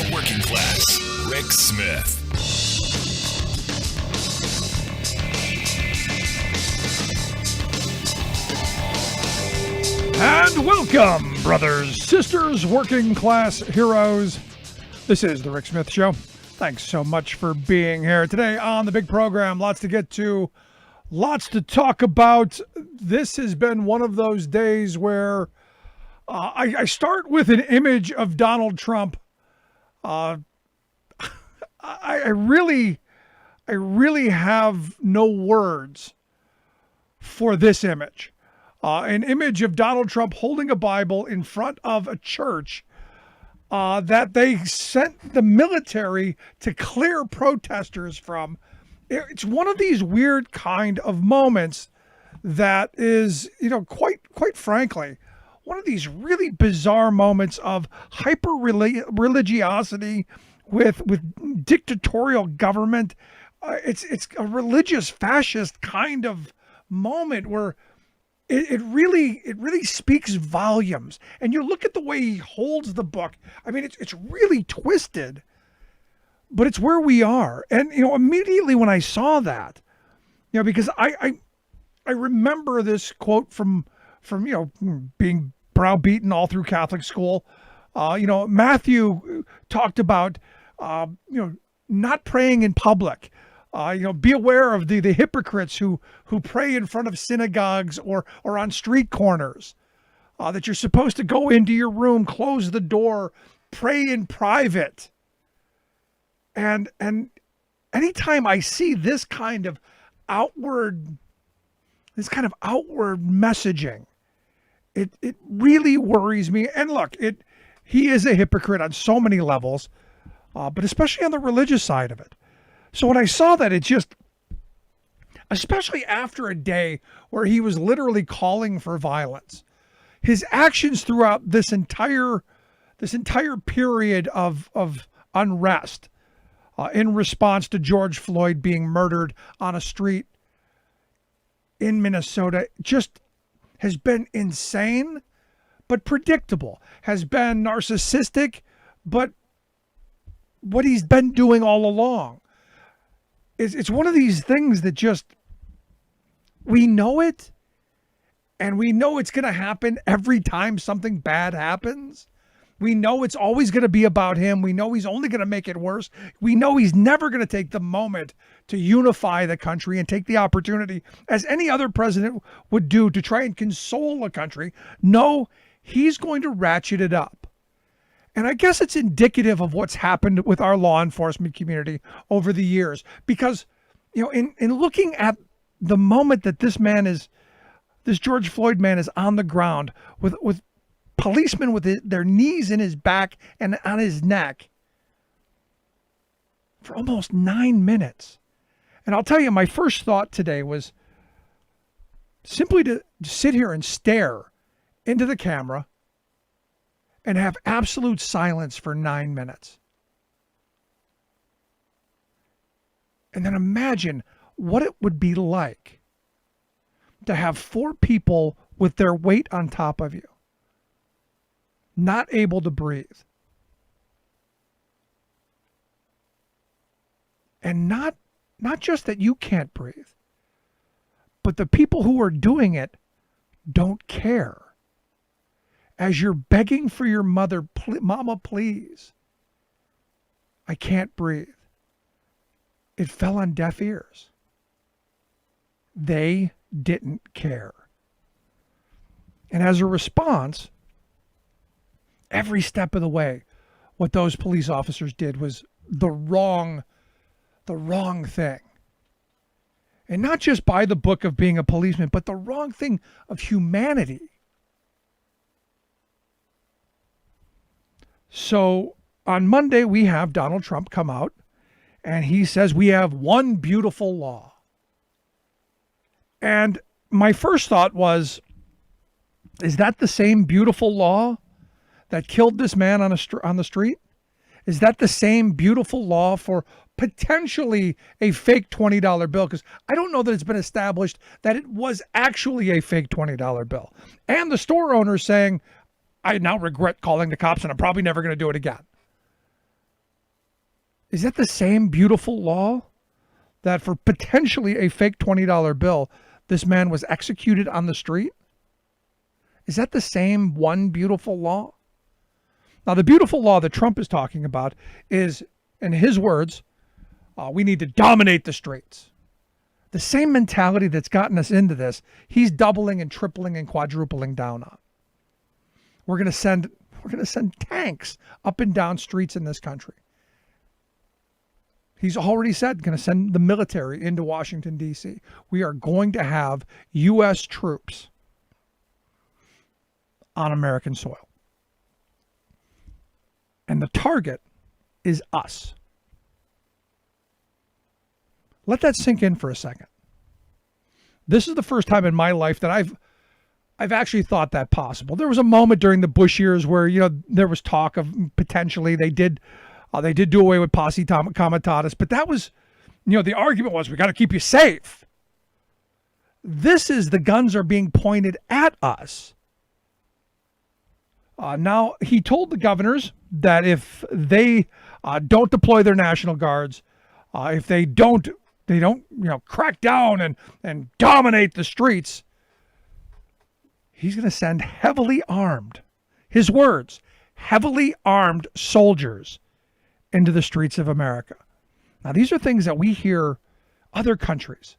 the working class, Rick Smith. And welcome, brothers, sisters, working class heroes. This is the Rick Smith Show. Thanks so much for being here today on the big program. Lots to get to, lots to talk about. This has been one of those days where I start with an image of Donald Trump. I really have no words for this image. An image of Donald Trump holding a Bible in front of a church that they sent the military to clear protesters from. It's one of these weird kind of moments that is, quite frankly, one of these really bizarre moments of hyper-religiosity with dictatorial government. It's a religious fascist kind of moment where it really speaks volumes. And you look at the way he holds the book. I mean, it's really twisted, but it's where we are. And, immediately when I saw that, because I remember this quote from being browbeaten all through Catholic school. Matthew talked about, not praying in public. Be aware of the hypocrites who pray in front of synagogues or on street corners, that you're supposed to go into your room, close the door, pray in private. And anytime I see this kind of outward messaging, it really worries me. And look, he is a hypocrite on so many levels, but especially on the religious side of it. So when I saw that, it just, especially after a day where he was literally calling for violence, his actions throughout this entire period of unrest, in response to George Floyd being murdered on a street in Minnesota, just has been insane, but predictable, has been narcissistic, but what he's been doing all along. It's one of these things that just, we know it, and we know it's going to happen every time something bad happens. We know it's always going to be about him. We know he's only going to make it worse. We know he's never going to take the moment to unify the country and take the opportunity, as any other president would do, to try and console a country. No, he's going to ratchet it up. And I guess it's indicative of what's happened with our law enforcement community over the years. Because, in looking at the moment that this George Floyd man is on the ground with policemen with their knees in his back and on his neck for almost 9 minutes. And I'll tell you, my first thought today was simply to sit here and stare into the camera and have absolute silence for 9 minutes. And then imagine what it would be like to have 4 people with their weight on top of you, not able to breathe. And not just that you can't breathe, but the people who are doing it don't care. As you're begging for your mother, Mama, please, I can't breathe. It fell on deaf ears. They didn't care. And as a response, every step of the way, what those police officers did was the wrong thing. And not just by the book of being a policeman, but the wrong thing of humanity. So on Monday, we have Donald Trump come out, and he says we have one beautiful law. And my first thought was, is that the same beautiful law that killed this man on the street? Is that the same beautiful law for potentially a fake $20 bill? Because I don't know that it's been established that it was actually a fake $20 bill. And the store owner saying, I now regret calling the cops and I'm probably never going to do it again. Is that the same beautiful law that for potentially a fake $20 bill, this man was executed on the street? Is that the same one beautiful law? Now, the beautiful law that Trump is talking about is, in his words, we need to dominate the streets. The same mentality that's gotten us into this, he's doubling and tripling and quadrupling down on. We're going to send tanks up and down streets in this country. He's already said going to send the military into Washington, D.C. We are going to have U.S. troops on American soil. And the target is us. Let that sink in for a second. This is the first time in my life that I've actually thought that possible. There was a moment during the Bush years where, there was talk of potentially they did do away with posse comitatus, but that was, the argument was we got to keep you safe. This is the guns are being pointed at us. Now, he told the governors that if they don't deploy their National Guards, if they don't crack down and dominate the streets, he's going to send heavily armed, his words, heavily armed soldiers into the streets of America. Now, these are things that we hear other countries.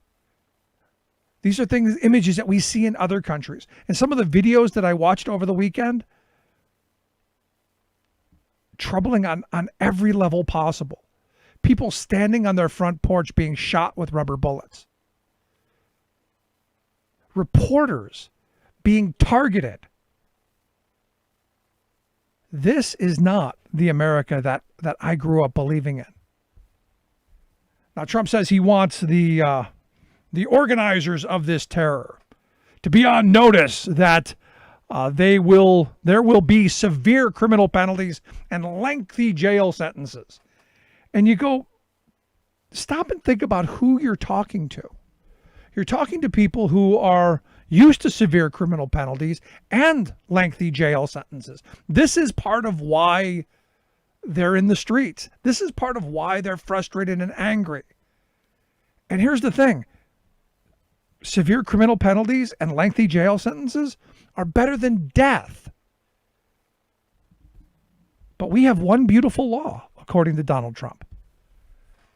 These are images that we see in other countries. And some of the videos that I watched over the weekend, troubling on every level possible. People standing on their front porch being shot with rubber bullets. Reporters being targeted. This is not the America that I grew up believing in. Now, Trump says he wants the organizers of this terror to be on notice that there will be severe criminal penalties and lengthy jail sentences. And you go, stop and think about who you're talking to. You're talking to people who are used to severe criminal penalties and lengthy jail sentences. This is part of why they're in the streets. This is part of why they're frustrated and angry. And here's the thing. Severe criminal penalties and lengthy jail sentences are better than death. But we have one beautiful law, according to Donald Trump.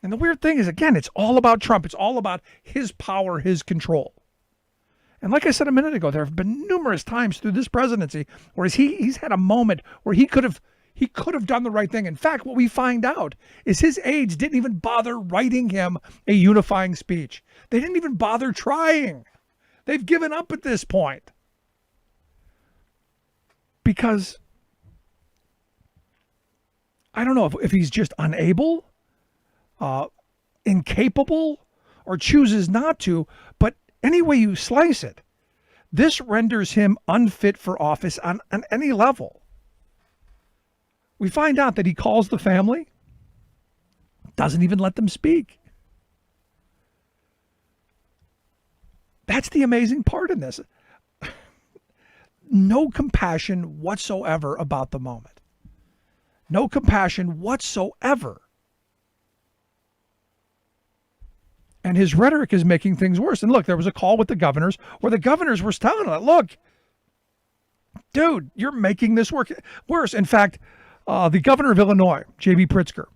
And the weird thing is, again, it's all about Trump. It's all about his power, his control. And like I said a minute ago, there have been numerous times through this presidency where he's had a moment where he could have done the right thing. In fact, what we find out is his aides didn't even bother writing him a unifying speech. They didn't even bother trying. They've given up at this point. Because I don't know if he's just unable, incapable, or chooses not to, but any way you slice it, this renders him unfit for office on any level. We find out that he calls the family, doesn't even let them speak. That's the amazing part in this. No compassion whatsoever about the moment. No compassion whatsoever. And his rhetoric is making things worse. And look, there was a call with the governors where the governors were telling him, look, dude, you're making this worse. In fact, the governor of Illinois, J.B. Pritzker,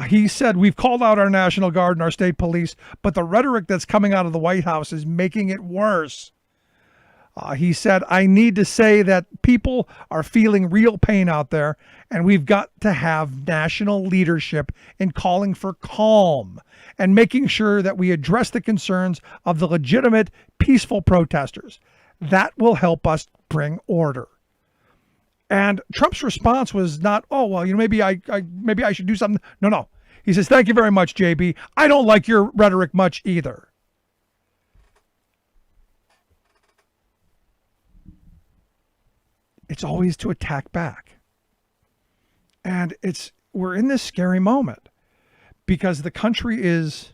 he said, we've called out our National Guard and our state police, but the rhetoric that's coming out of the White House is making it worse. He said, I need to say that people are feeling real pain out there, and we've got to have national leadership in calling for calm and making sure that we address the concerns of the legitimate, peaceful protesters. That will help us bring order. And Trump's response was not, oh, well, maybe I should do something. No. He says, thank you very much, JB. I don't like your rhetoric much either. It's always to attack back. And we're in this scary moment because the country is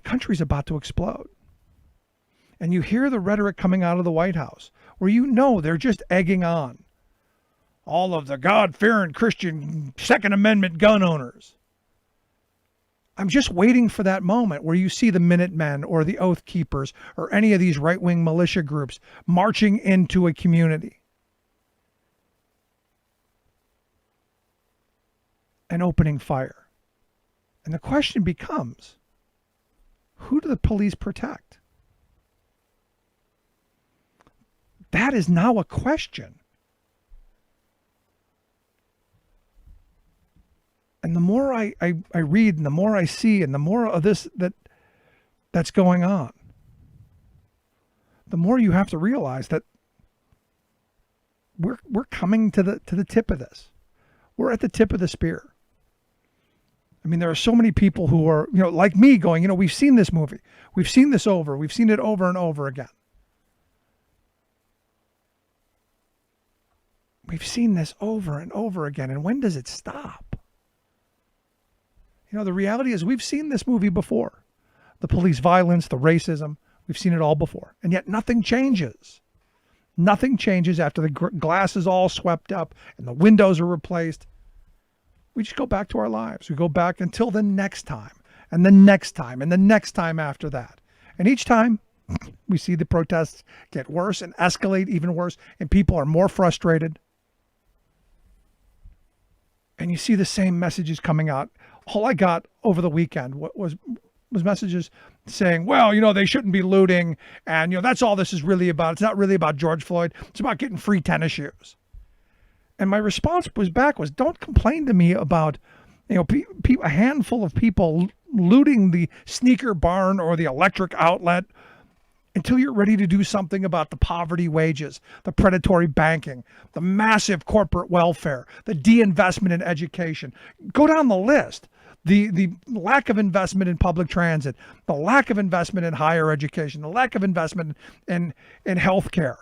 country's about to explode. And you hear the rhetoric coming out of the White House where they're just egging on all of the God-fearing Christian Second Amendment gun owners. I'm just waiting for that moment where you see the Minutemen or the Oath Keepers or any of these right-wing militia groups marching into a community and opening fire. And the question becomes, who do the police protect? That is now a question. And the more I read and the more I see and the more of this that's going on, the more you have to realize that we're coming to the tip of this. We're at the tip of the spear. I mean, there are so many people who are, like me going, we've seen this movie. We've seen this over. We've seen it over and over again. We've seen this over and over again. And when does it stop? The reality is we've seen this movie before. The police violence, the racism, we've seen it all before. And yet nothing changes. Nothing changes after the glass is all swept up and the windows are replaced. We just go back to our lives. We go back until the next time and the next time and the next time after that. And each time we see the protests get worse and escalate even worse, and people are more frustrated. And you see the same messages coming out. All I got over the weekend was messages saying, well, they shouldn't be looting. And, that's all this is really about. It's not really about George Floyd. It's about getting free tennis shoes. And my response was don't complain to me about, a handful of people looting the sneaker barn or the electric outlet until you're ready to do something about the poverty wages, the predatory banking, the massive corporate welfare, the de-investment in education. Go down the list. The lack of investment in public transit, the lack of investment in higher education, the lack of investment in healthcare.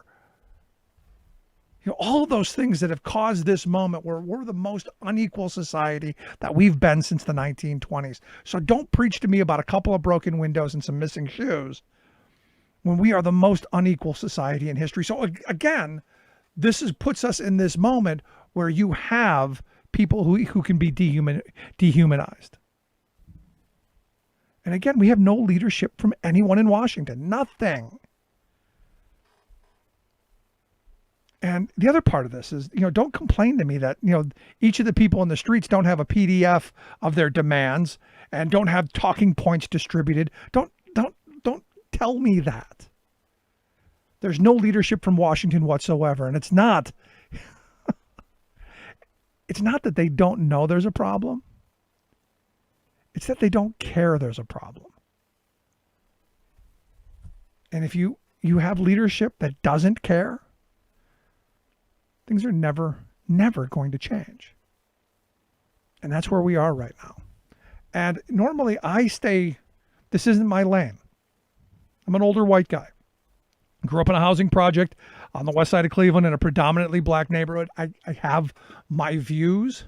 All of those things that have caused this moment where we're the most unequal society that we've been since the 1920s. So don't preach to me about a couple of broken windows and some missing shoes when we are the most unequal society in history. So again, this puts us in this moment where you have people who can be dehumanized. And again, we have no leadership from anyone in Washington. Nothing. And the other part of this is, don't complain to me that, each of the people in the streets don't have a PDF of their demands and don't have talking points distributed. Don't tell me that. There's no leadership from Washington whatsoever. And it's not that they don't know there's a problem. It's that they don't care there's a problem. And if you have leadership that doesn't care, things are never going to change. And that's where we are right now. And normally this isn't my lane. I'm an older white guy. Grew up in a housing project on the west side of Cleveland in a predominantly black neighborhood. I have my views.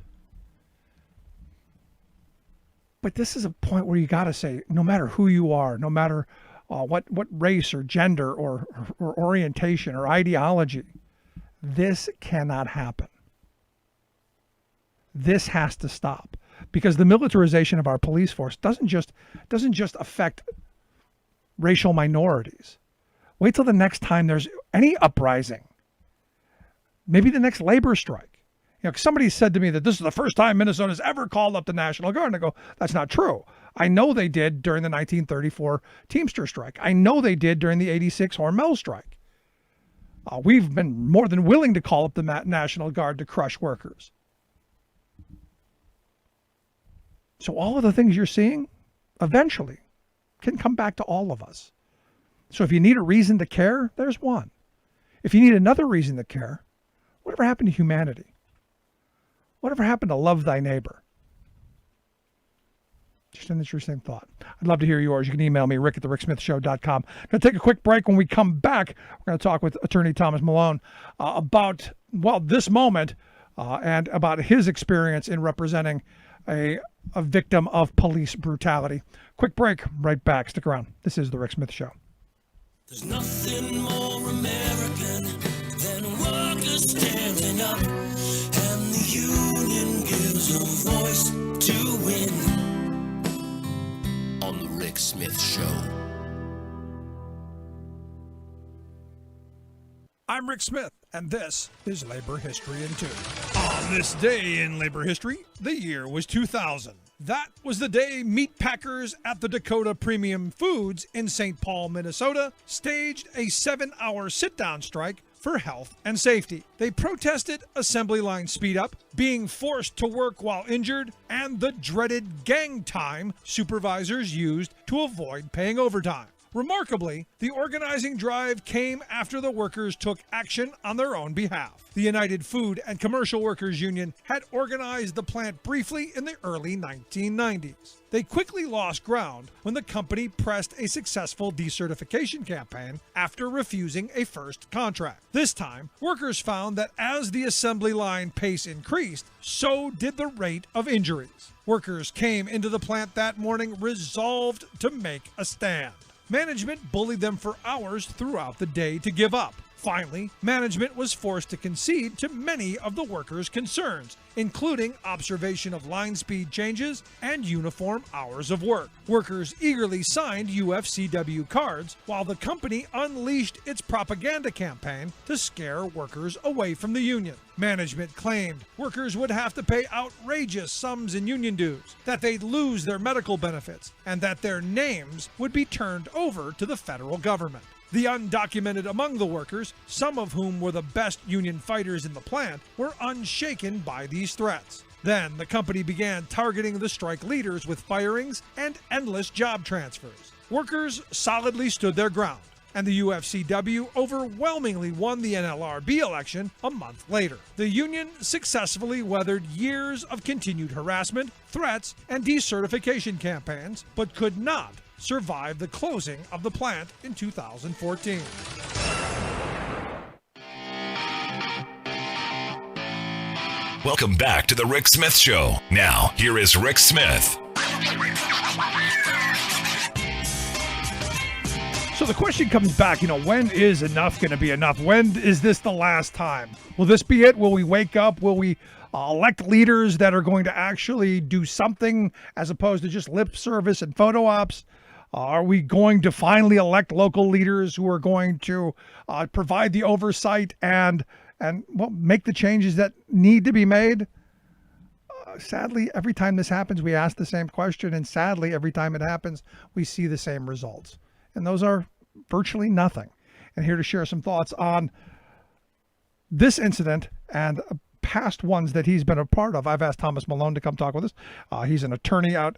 But this is a point where you got to say, no matter who you are, no matter what race or gender or orientation or ideology, this cannot happen. This has to stop, because the militarization of our police force doesn't just affect racial minorities. Wait till the next time there's any uprising. Maybe the next labor strike. Somebody said to me that this is the first time Minnesota's ever called up the National Guard. And I go, that's not true. I know they did during the 1934 Teamster strike. I know they did during the 86 Hormel strike. We've been more than willing to call up the National Guard to crush workers. So all of the things you're seeing eventually can come back to all of us. So if you need a reason to care, there's one. If you need another reason to care, whatever happened to humanity? Whatever happened to love thy neighbor? Just an interesting thought. I'd love to hear yours. You can email me, rick@thericksmithshow.com. I'm going to take a quick break. When we come back, we're going to talk with attorney Thomas Malone about, this moment and about his experience in representing a victim of police brutality. Quick break, right back. Stick around. This is The Rick Smith Show. There's nothing more American than workers standing up union gives a voice to win. On the Rick Smith Show. I'm Rick Smith, and this is Labor History in 2. On this day in labor history, the year was 2000. That was the day meat packers at the Dakota Premium Foods in St. Paul, Minnesota, staged a 7-hour sit-down strike for health and safety. They protested assembly line speed up, being forced to work while injured, and the dreaded gang time supervisors used to avoid paying overtime. Remarkably, the organizing drive came after the workers took action on their own behalf. The United Food and Commercial Workers Union had organized the plant briefly in the early 1990s. They quickly lost ground when the company pressed a successful decertification campaign after refusing a first contract. This time, workers found that as the assembly line pace increased, so did the rate of injuries. Workers came into the plant that morning resolved to make a stand. Management bullied them for hours throughout the day to give up. Finally, management was forced to concede to many of the workers' concerns, including observation of line speed changes and uniform hours of work. Workers eagerly signed UFCW cards, while the company unleashed its propaganda campaign to scare workers away from the union. Management claimed workers would have to pay outrageous sums in union dues, that they'd lose their medical benefits, and that their names would be turned over to the federal government. The undocumented among the workers, some of whom were the best union fighters in the plant, were unshaken by these threats. Then the company began targeting the strike leaders with firings and endless job transfers. Workers solidly stood their ground, and the UFCW overwhelmingly won the NLRB election a month later. The union successfully weathered years of continued harassment, threats, and decertification campaigns, but could not survive the closing of the plant in 2014. Welcome back to the Rick Smith Show. Now, here is Rick Smith. So the question comes back, when is enough going to be enough? When is this the last time? Will this be it? Will we wake up? Will we elect leaders that are going to actually do something as opposed to just lip service and photo ops? Are we going to finally elect local leaders who are going to provide the oversight and make the changes that need to be made? Sadly, every time this happens, we ask the same question, and sadly, every time it happens, we see the same results. And those are virtually nothing. And here to share some thoughts on this incident and past ones that he's been a part of, I've asked Thomas Malone to come talk with us. He's an attorney out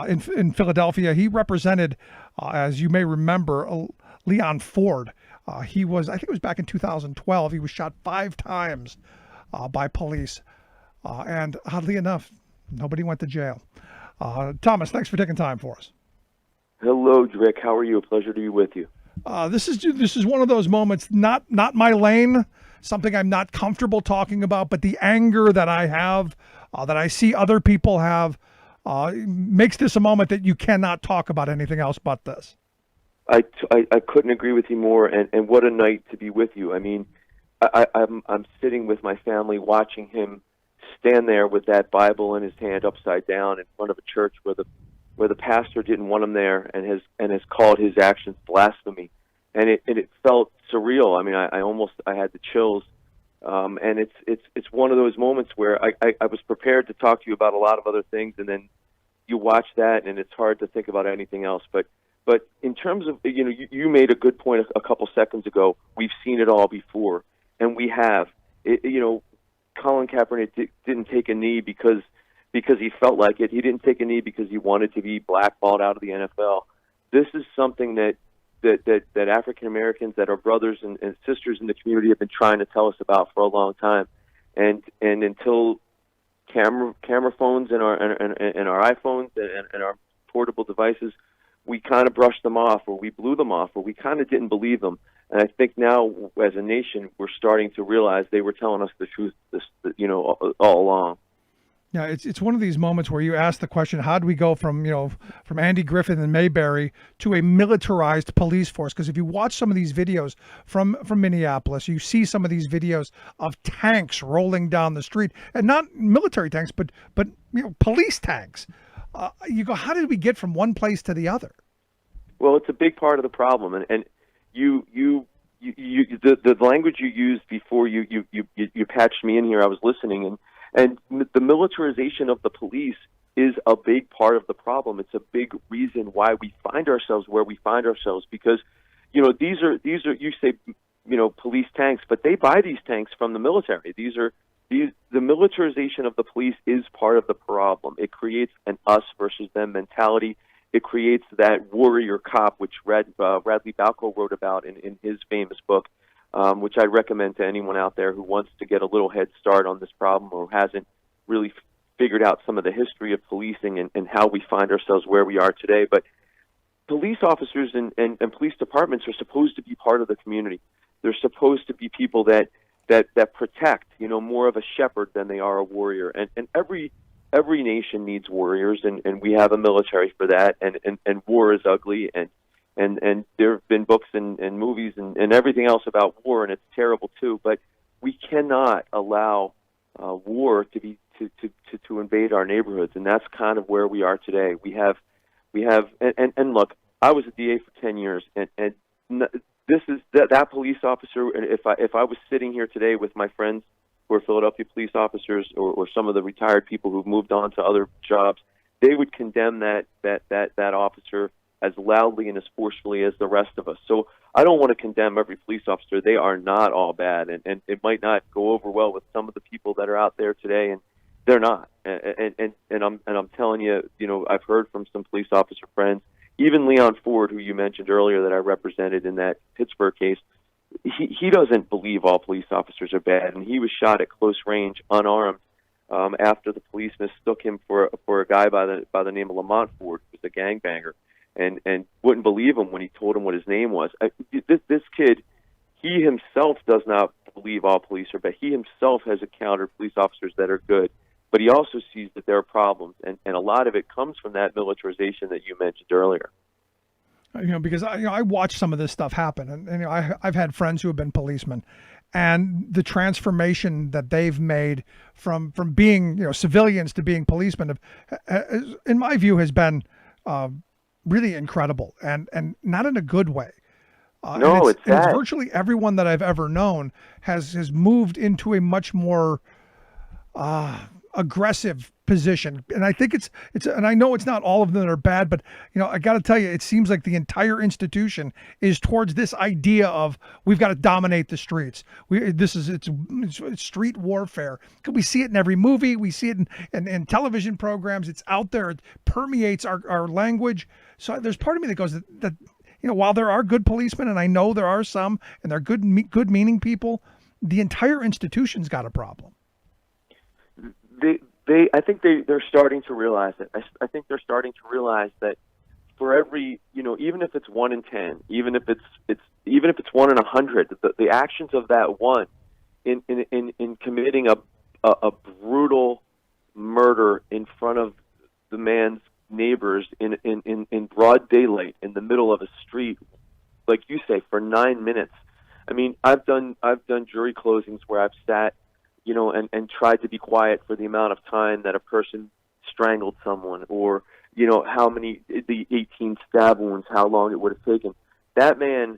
in Philadelphia. He represented, as you may remember, Leon Ford. I think it was back in 2012. He was shot 5 times by police. And oddly enough, nobody went to jail. Thomas, thanks for taking time for us. Hello, Rick. How are you? A pleasure to be with you. This is one of those moments, not my lane, something I'm not comfortable talking about, but the anger that I have, that I see other people have, makes this a moment that you cannot talk about anything else but this. I couldn't agree with you more, and what a night to be with you. I mean, I'm sitting with my family watching him stand there with that Bible in his hand upside down in front of a church where the pastor didn't want him there and has called his actions blasphemy. And it felt surreal. I mean, I had the chills. And it's one of those moments where I was prepared to talk to you about a lot of other things, and then you watch that and it's hard to think about anything else. But in terms of, you made a good point a couple seconds ago. We've seen it all before, and we have. Colin Kaepernick didn't take a knee because he felt like it. He didn't take a knee because he wanted to be blackballed out of the NFL. This is something that African Americans, that our brothers and sisters in the community have been trying to tell us about for a long time, and until camera phones and our iPhones and our portable devices, we kind of brushed them off, or we blew them off, or we kind of didn't believe them. And I think now, as a nation, we're starting to realize they were telling us the truth, all along. Yeah, it's one of these moments where you ask the question, how do we go from, from Andy Griffith and Mayberry to a militarized police force? Because if you watch some of these videos from Minneapolis, you see some of these videos of tanks rolling down the street, and not military tanks, but police tanks. You go, how did we get from one place to the other? Well, it's a big part of the problem, and the language you used before you patched me in here, I was listening, and the militarization of the police is a big part of the problem. It's a big reason why we find ourselves where we find ourselves, because these are you say police tanks, but they buy these tanks from the military. The militarization of the police is part of the problem. It creates an us versus them mentality. It creates that warrior cop, which Radley Balco wrote about in his famous book, which I'd recommend to anyone out there who wants to get a little head start on this problem or hasn't really figured out some of the history of policing and how we find ourselves where we are today. But police officers and police departments are supposed to be part of the community. They're supposed to be people that protect, more of a shepherd than they are a warrior. And every nation needs warriors, and we have a military for that. And war is ugly, and there have been books and movies and everything else about war, and it's terrible too. But we cannot allow war to invade our neighborhoods, and that's kind of where we are today. We have and look, I was a DA for 10 years, and this is that police officer. And if I was sitting here today with my friends who are Philadelphia police officers or some of the retired people who've moved on to other jobs, they would condemn that officer as loudly and as forcefully as the rest of us. So I don't want to condemn every police officer. They are not all bad, and it might not go over well with some of the people that are out there today, and they're not. And I'm telling you, I've heard from some police officer friends, even Leon Ford, who you mentioned earlier that I represented in that Pittsburgh case. He doesn't believe all police officers are bad, and he was shot at close range, unarmed, after the police mistook him for a guy by the name of Lamont Ford, who was a gangbanger, and wouldn't believe him when he told him what his name was. This kid, he himself does not believe all police are bad. He himself has encountered police officers that are good, but he also sees that there are problems, and a lot of it comes from that militarization that you mentioned earlier. Because I watch some of this stuff happen, and I've had friends who have been policemen, and the transformation that they've made from being civilians to being policemen, in my view, has been really incredible, and not in a good way. No, it's sad. Virtually everyone that I've ever known has moved into a much more aggressive position, and I think it's and I know it's not all of them that are bad, but I got to tell you, it seems like the entire institution is towards this idea of we've got to dominate the streets. It's street warfare. We see it in every movie, we see it in television programs. It's out there. It permeates our language. So there's part of me that goes that while there are good policemen, and I know there are some, and they're good meaning people, the entire institution's got a problem. I think they're starting to realize it. I think they're starting to realize that for every, even if it's 1 in 10, even if it's 1 in 100, the actions of that one in committing a brutal murder in front of the man's neighbors in broad daylight in the middle of a street, like you say, for 9 minutes. I mean, I've done jury closings where I've sat and tried to be quiet for the amount of time that a person strangled someone, or, how many, the 18 stab wounds, how long it would have taken. That man,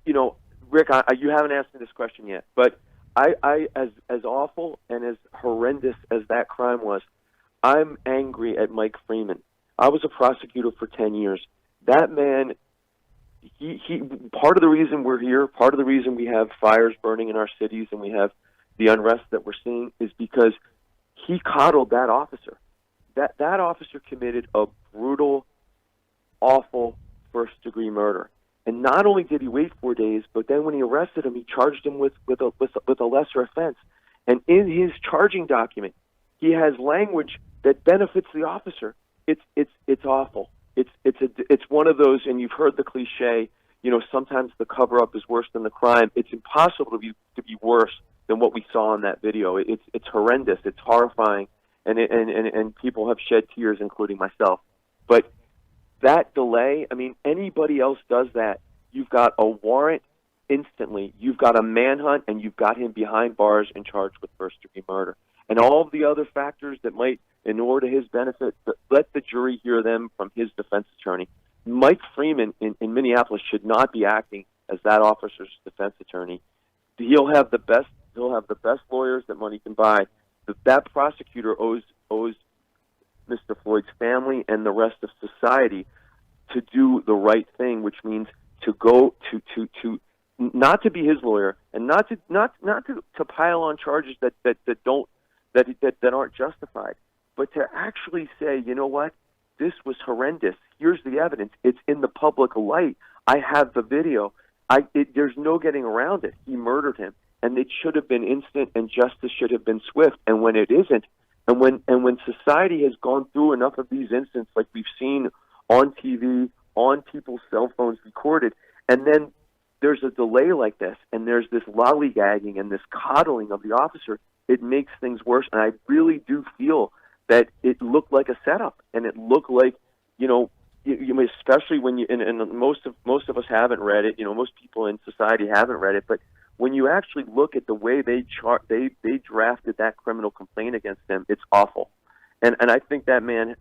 Rick, you haven't asked me this question yet, but I as awful and as horrendous as that crime was, I'm angry at Mike Freeman. I was a prosecutor for 10 years. That man, he part of the reason we're here, part of the reason we have fires burning in our cities and we have the unrest that we're seeing, is because he coddled that officer. That officer committed a brutal, awful first-degree murder. And not only did he wait 4 days, but then when he arrested him, he charged him with a lesser offense. And in his charging document, he has language that benefits the officer. It's awful. It's one of those, and you've heard the cliche, sometimes the cover-up is worse than the crime. It's impossible to be worse than what we saw in that video. It's horrendous. It's horrifying. and people have shed tears, including myself. But that delay, I mean, anybody else does that, you've got a warrant instantly, you've got a manhunt, and you've got him behind bars and charged with first-degree murder. And all of the other factors that might inure to his benefit, let the jury hear them from his defense attorney. Mike Freeman in Minneapolis should not be acting as that officer's defense attorney. He'll have the best lawyers that money can buy. That prosecutor owes Mr. Floyd's family and the rest of society to do the right thing, which means to go to not to be his lawyer and not to pile on charges that aren't justified, but to actually say, you know what, this was horrendous. Here's the evidence. It's in the public light. I have the video. There's no getting around it. He murdered him, and it should have been instant, and justice should have been swift. And when it isn't, and when society has gone through enough of these incidents, like we've seen on TV, on people's cell phones recorded, and then there's a delay like this, and there's this lollygagging and this coddling of the officer, it makes things worse. And I really do feel that it looked like a setup, and it looked like, you especially when you, and most of us haven't read it, most people in society haven't read it, but when you actually look at the way they drafted that criminal complaint against him, it's awful. And I think that man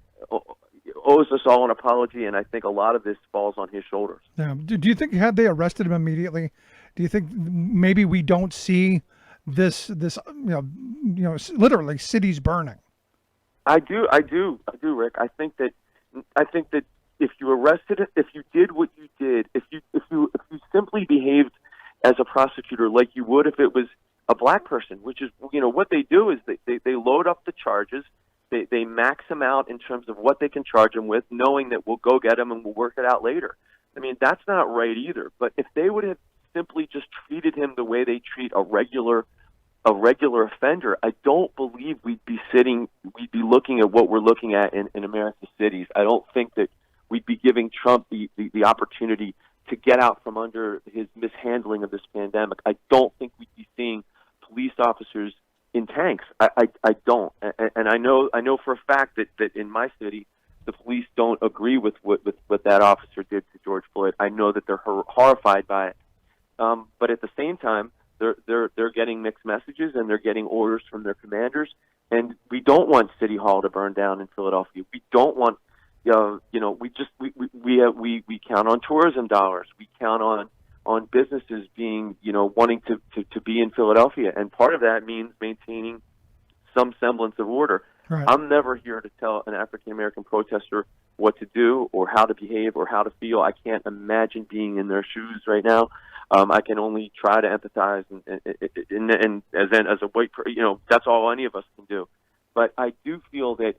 owes us all an apology, and I think a lot of this falls on his shoulders. Yeah. Do you think had they arrested him immediately, do you think maybe we don't see this literally cities burning? I do, Rick. I think that if you arrested it, if you did what you did, if you simply behaved as a prosecutor like you would if it was a black person, which is, what they do is they load up the charges, they max them out in terms of what they can charge him with, knowing that we'll go get him and we'll work it out later. I mean, that's not right either. But if they would have simply just treated him the way they treat a regular offender, I don't believe we'd be looking at what we're looking at in America's cities. I don't think that we'd be giving Trump the opportunity to get out from under his mishandling of this pandemic. I don't think we'd be seeing police officers in tanks. I don't. And I know for a fact that in my city, the police don't agree with what that officer did to George Floyd. I know that they're horrified by it. But at the same time, they're getting mixed messages, and they're getting orders from their commanders. And we don't want City Hall to burn down in Philadelphia. We don't want, we count on tourism dollars. We count on businesses being, wanting to be in Philadelphia. And part of that means maintaining some semblance of order. Right. I'm never here to tell an African-American protester what to do or how to behave or how to feel. I can't imagine being in their shoes right now. I can only try to empathize, and as a white, that's all any of us can do. But I do feel that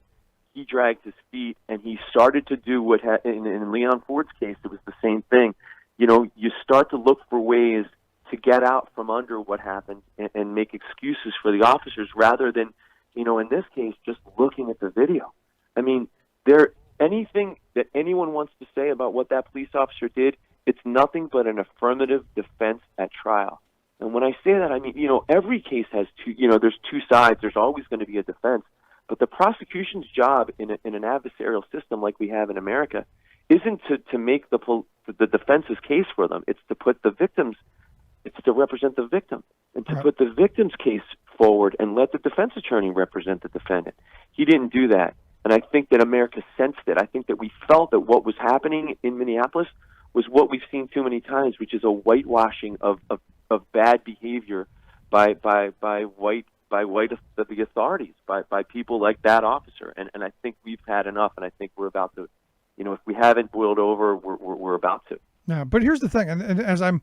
he dragged his feet, and he started to do what in Leon Ford's case, it was the same thing. You start to look for ways to get out from under what happened and make excuses for the officers rather than, in this case, just looking at the video. I mean, anything that anyone wants to say about what that police officer did, it's nothing but an affirmative defense at trial. And when I say that, I mean, every case has there's two sides. There's always going to be a defense. But the prosecution's job in an adversarial system like we have in America isn't to make the defense's case for them. It's to put the victims, it's to represent the victim, and to put the victim's case forward and let the defense attorney represent the defendant. He didn't do that. And I think that America sensed it. I think that we felt that what was happening in Minneapolis was what we've seen too many times, which is a whitewashing of bad behavior by the authorities, by people like that officer. And I think we've had enough, and I think we're about to, if we haven't boiled over, we're about to. Yeah, but here's the thing, and as I'm,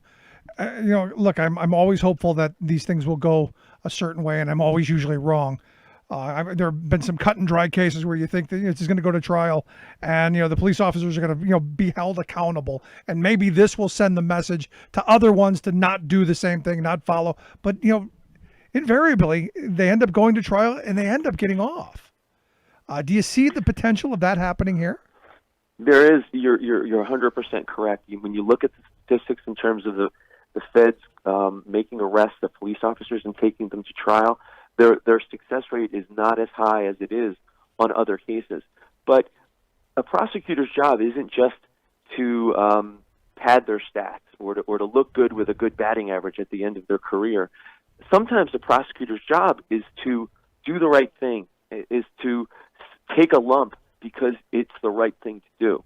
look, I'm always hopeful that these things will go a certain way, and I'm always usually wrong. There have been some cut and dry cases where you think that it's going to go to trial, and the police officers are going to be held accountable, and maybe this will send the message to other ones to not do the same thing, not follow. But invariably they end up going to trial and they end up getting off. Do you see the potential of that happening here? There is. You're 100% correct. When you look at the statistics in terms of the feds making arrests of police officers and taking them to trial, their success rate is not as high as it is on other cases. But a prosecutor's job isn't just to pad their stats or to look good with a good batting average at the end of their career. Sometimes a prosecutor's job is to do the right thing, is to take a lump because it's the right thing to do.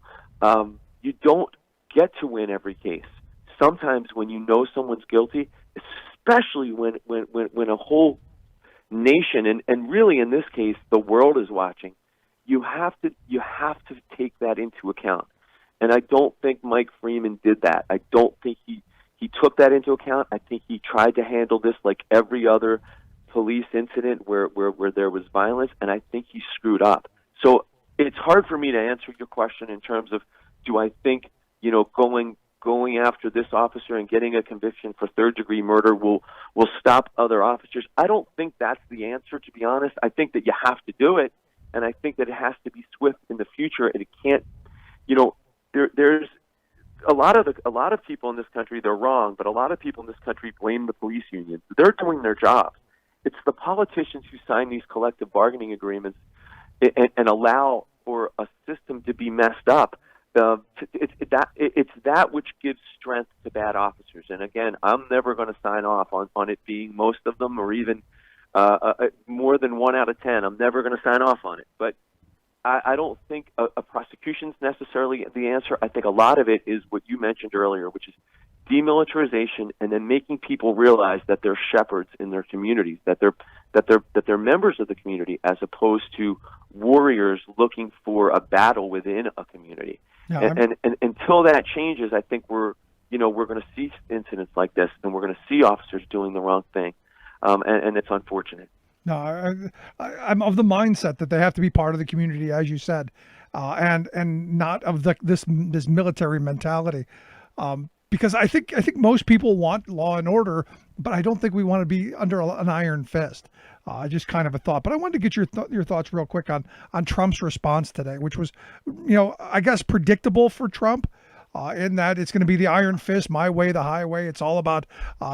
You don't get to win every case. Sometimes when you know someone's guilty, especially when a whole nation, and really in this case the world is watching, you have to take that into account. And I don't think Mike Freeman did that. I don't think he took that into account. I think he tried to handle this like every other police incident where there was violence, and I think he screwed up. So it's hard for me to answer your question in terms of, do I think, going after this officer and getting a conviction for third-degree murder will stop other officers? I don't think that's the answer, to be honest. I think that you have to do it, and I think that it has to be swift in the future, and it can't, there's a lot of people in this country, they're wrong, but a lot of people in this country blame the police unions. They're doing their jobs. It's the politicians who sign these collective bargaining agreements and allow for a system to be messed up. It's that which gives strength to bad officers. And again, I'm never going to sign off on it being most of them, or even more than 1 out of 10. I'm never going to sign off on it. But I don't think a prosecution's necessarily the answer. I think a lot of it is what you mentioned earlier, which is demilitarization, and then making people realize that they're shepherds in their communities, that they're members of the community, as opposed to warriors looking for a battle within a community. Yeah, and until that changes, I think we're going to see incidents like this, and we're going to see officers doing the wrong thing, and it's unfortunate. No, I'm of the mindset that they have to be part of the community, as you said, and not of this military mentality. Because I think most people want law and order, but I don't think we want to be under an iron fist. Just kind of a thought. But I wanted to get your thoughts real quick on Trump's response today, which was, I guess predictable for Trump, in that it's going to be the iron fist, my way, the highway. It's all about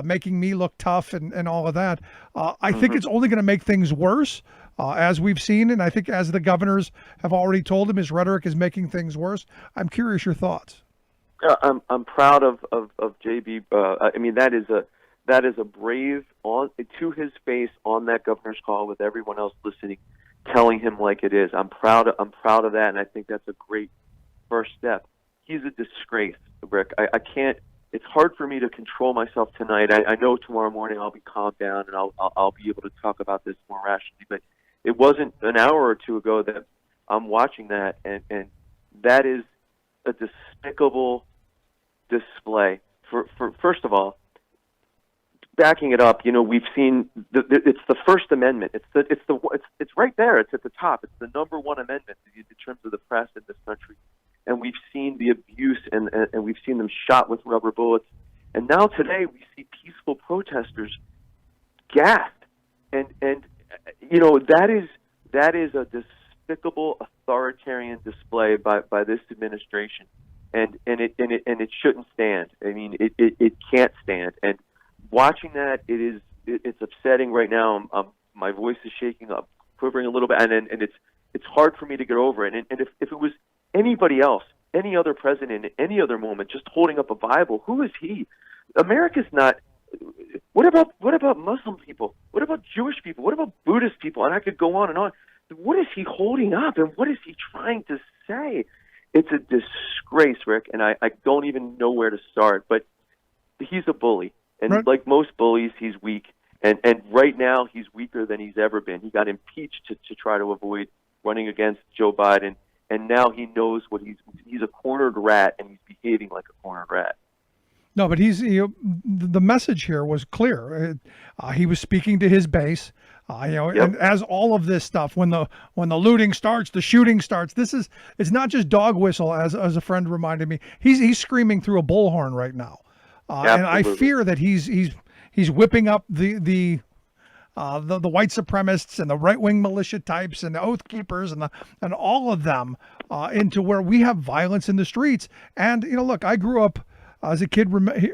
making me look tough and all of that. I think it's only going to make things worse, as we've seen. And I think, as the governors have already told him, his rhetoric is making things worse. I'm curious your thoughts. I'm proud of JB. I mean, that is a brave, on to his face on that governor's call with everyone else listening, telling him like it is. I'm proud of that, and I think that's a great first step. He's a disgrace, Rick. I can't. It's hard for me to control myself tonight. I know tomorrow morning I'll be calmed down and I'll be able to talk about this more rationally. But it wasn't an hour or two ago that I'm watching that, and that is a despicable display. For first of all, backing it up, we've seen it's the First Amendment. It's right there. It's at the top. It's the number one amendment in terms of the press in this country. And we've seen the abuse, and we've seen them shot with rubber bullets. And now today we see peaceful protesters gassed, and that is a despicable authoritarian display by this administration. And it shouldn't stand. I mean, it can't stand. And watching that, it's upsetting right now. My voice is shaking, I'm quivering a little bit, and it's hard for me to get over it. And if it was anybody else, any other president, in any other moment, just holding up a Bible, who is he? America's not. What about Muslim people? What about Jewish people? What about Buddhist people? And I could go on and on. What is he holding up, and what is he trying to say? It's a disgrace, Rick, and I don't even know where to start. But he's a bully, and right. Like most bullies, he's weak. And right now, he's weaker than he's ever been. He got impeached to try to avoid running against Joe Biden, and now he knows what he's a cornered rat, and he's behaving like a cornered rat. No, but the message here was clear. He was speaking to his base, yep. And as all of this stuff, when the looting starts, the shooting starts. It's not just dog whistle, as a friend reminded me. He's screaming through a bullhorn right now, and I fear that he's whipping up the white supremacists and the right-wing militia types and the Oath Keepers and all of them into where we have violence in the streets. And look, I grew up as a kid,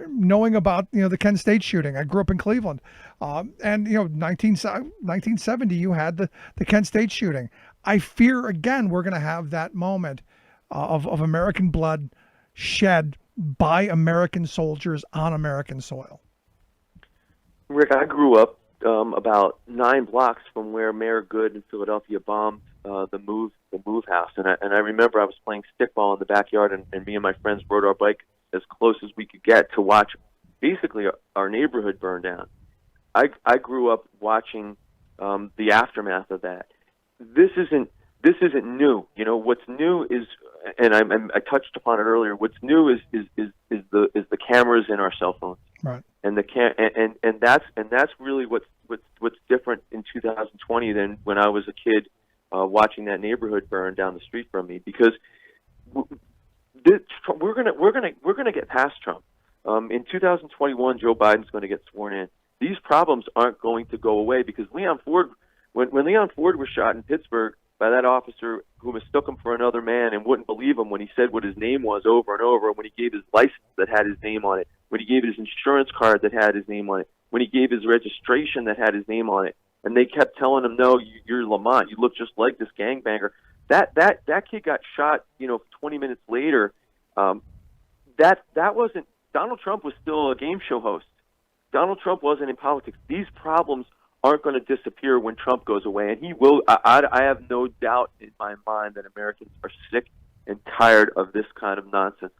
knowing about the Kent State shooting. I grew up in Cleveland, and 1970, you had the Kent State shooting. I fear again we're going to have that moment of American blood shed by American soldiers on American soil. Rick, I grew up about 9 blocks from where Mayor Good in Philadelphia bombed the move house, and I remember I was playing stickball in the backyard, and me and my friends rode our bike as close as we could get to watch basically our neighborhood burn down. I grew up watching the aftermath of that. This isn't new. What's new is, and I touched upon it earlier. What's new is the cameras in our cell phones. Right. And that's really what's different in 2020 than when I was a kid watching that neighborhood burn down the street from me. Because we're gonna get past Trump. In 2021, Joe Biden's going to get sworn in. These problems aren't going to go away because Leon Ford, when Leon Ford was shot in Pittsburgh by that officer who mistook him for another man and wouldn't believe him when he said what his name was over and over, when he gave his license that had his name on it, when he gave his insurance card that had his name on it, when he gave his registration that had his name on it, and they kept telling him, "No, you're Lamont. You look just like this gangbanger." That kid got shot. 20 minutes later. That wasn't. Donald Trump was still a game show host. Donald Trump wasn't in politics. These problems aren't going to disappear when Trump goes away, and he will. I have no doubt in my mind that Americans are sick and tired of this kind of nonsense.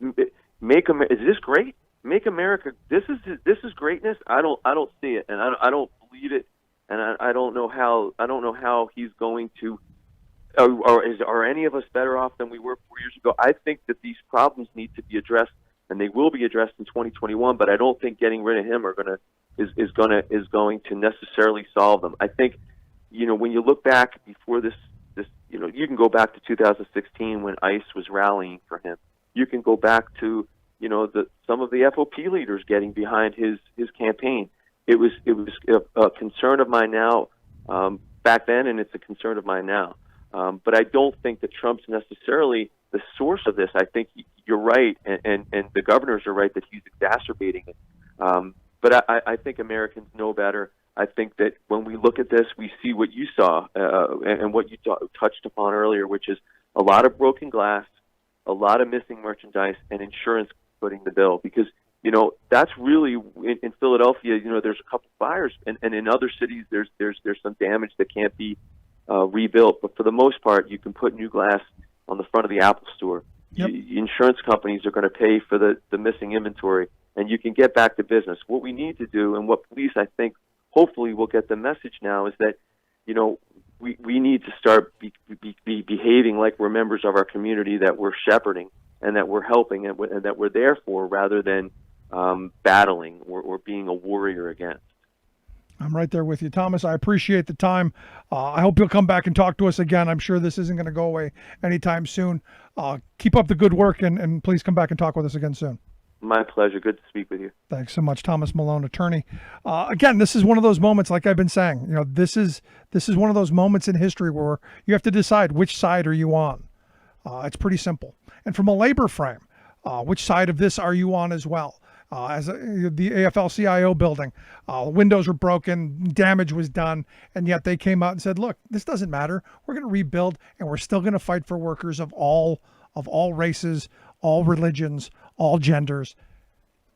Is this great? Make America. This is greatness. I don't see it, and I don't believe it, and I don't know how he's going to. Are any of us better off than we were 4 years ago? I think that these problems need to be addressed, and they will be addressed in 2021. But I don't think getting rid of him is going to necessarily solve them. I think, when you look back before this, you can go back to 2016 when ICE was rallying for him. You can go back to, some of the FOP leaders getting behind his campaign. It was a concern of mine now back then, and it's a concern of mine now. But I don't think that Trump's necessarily the source of this. I think you're right, and the governors are right that he's exacerbating it. But I think Americans know better. I think that when we look at this, we see what you saw and what you touched upon earlier, which is a lot of broken glass, a lot of missing merchandise, and insurance footing the bill. Because, that's really, in Philadelphia, there's a couple fires, and in other cities there's some damage that can't be rebuilt. But for the most part, you can put new glass on the front of the Apple store. Yep. Insurance companies are going to pay for the missing inventory, and you can get back to business. What we need to do, and what police, I think, hopefully will get the message now, is that, we need to start behaving like we're members of our community, that we're shepherding and that we're helping and that we're there for, rather than battling or being a warrior against. I'm right there with you, Thomas. I appreciate the time. I hope you'll come back and talk to us again. I'm sure this isn't going to go away anytime soon. Keep up the good work, and please come back and talk with us again soon. My pleasure. Good to speak with you. Thanks so much, Thomas Malone, attorney. Again, this is one of those moments, like I've been saying, this is one of those moments in history where you have to decide which side are you on. It's pretty simple. And from a labor frame, which side of this are you on as well? The AFL-CIO building, windows were broken, damage was done, and yet they came out and said, look, this doesn't matter. We're going to rebuild, and we're still going to fight for workers of all races, all religions, all genders.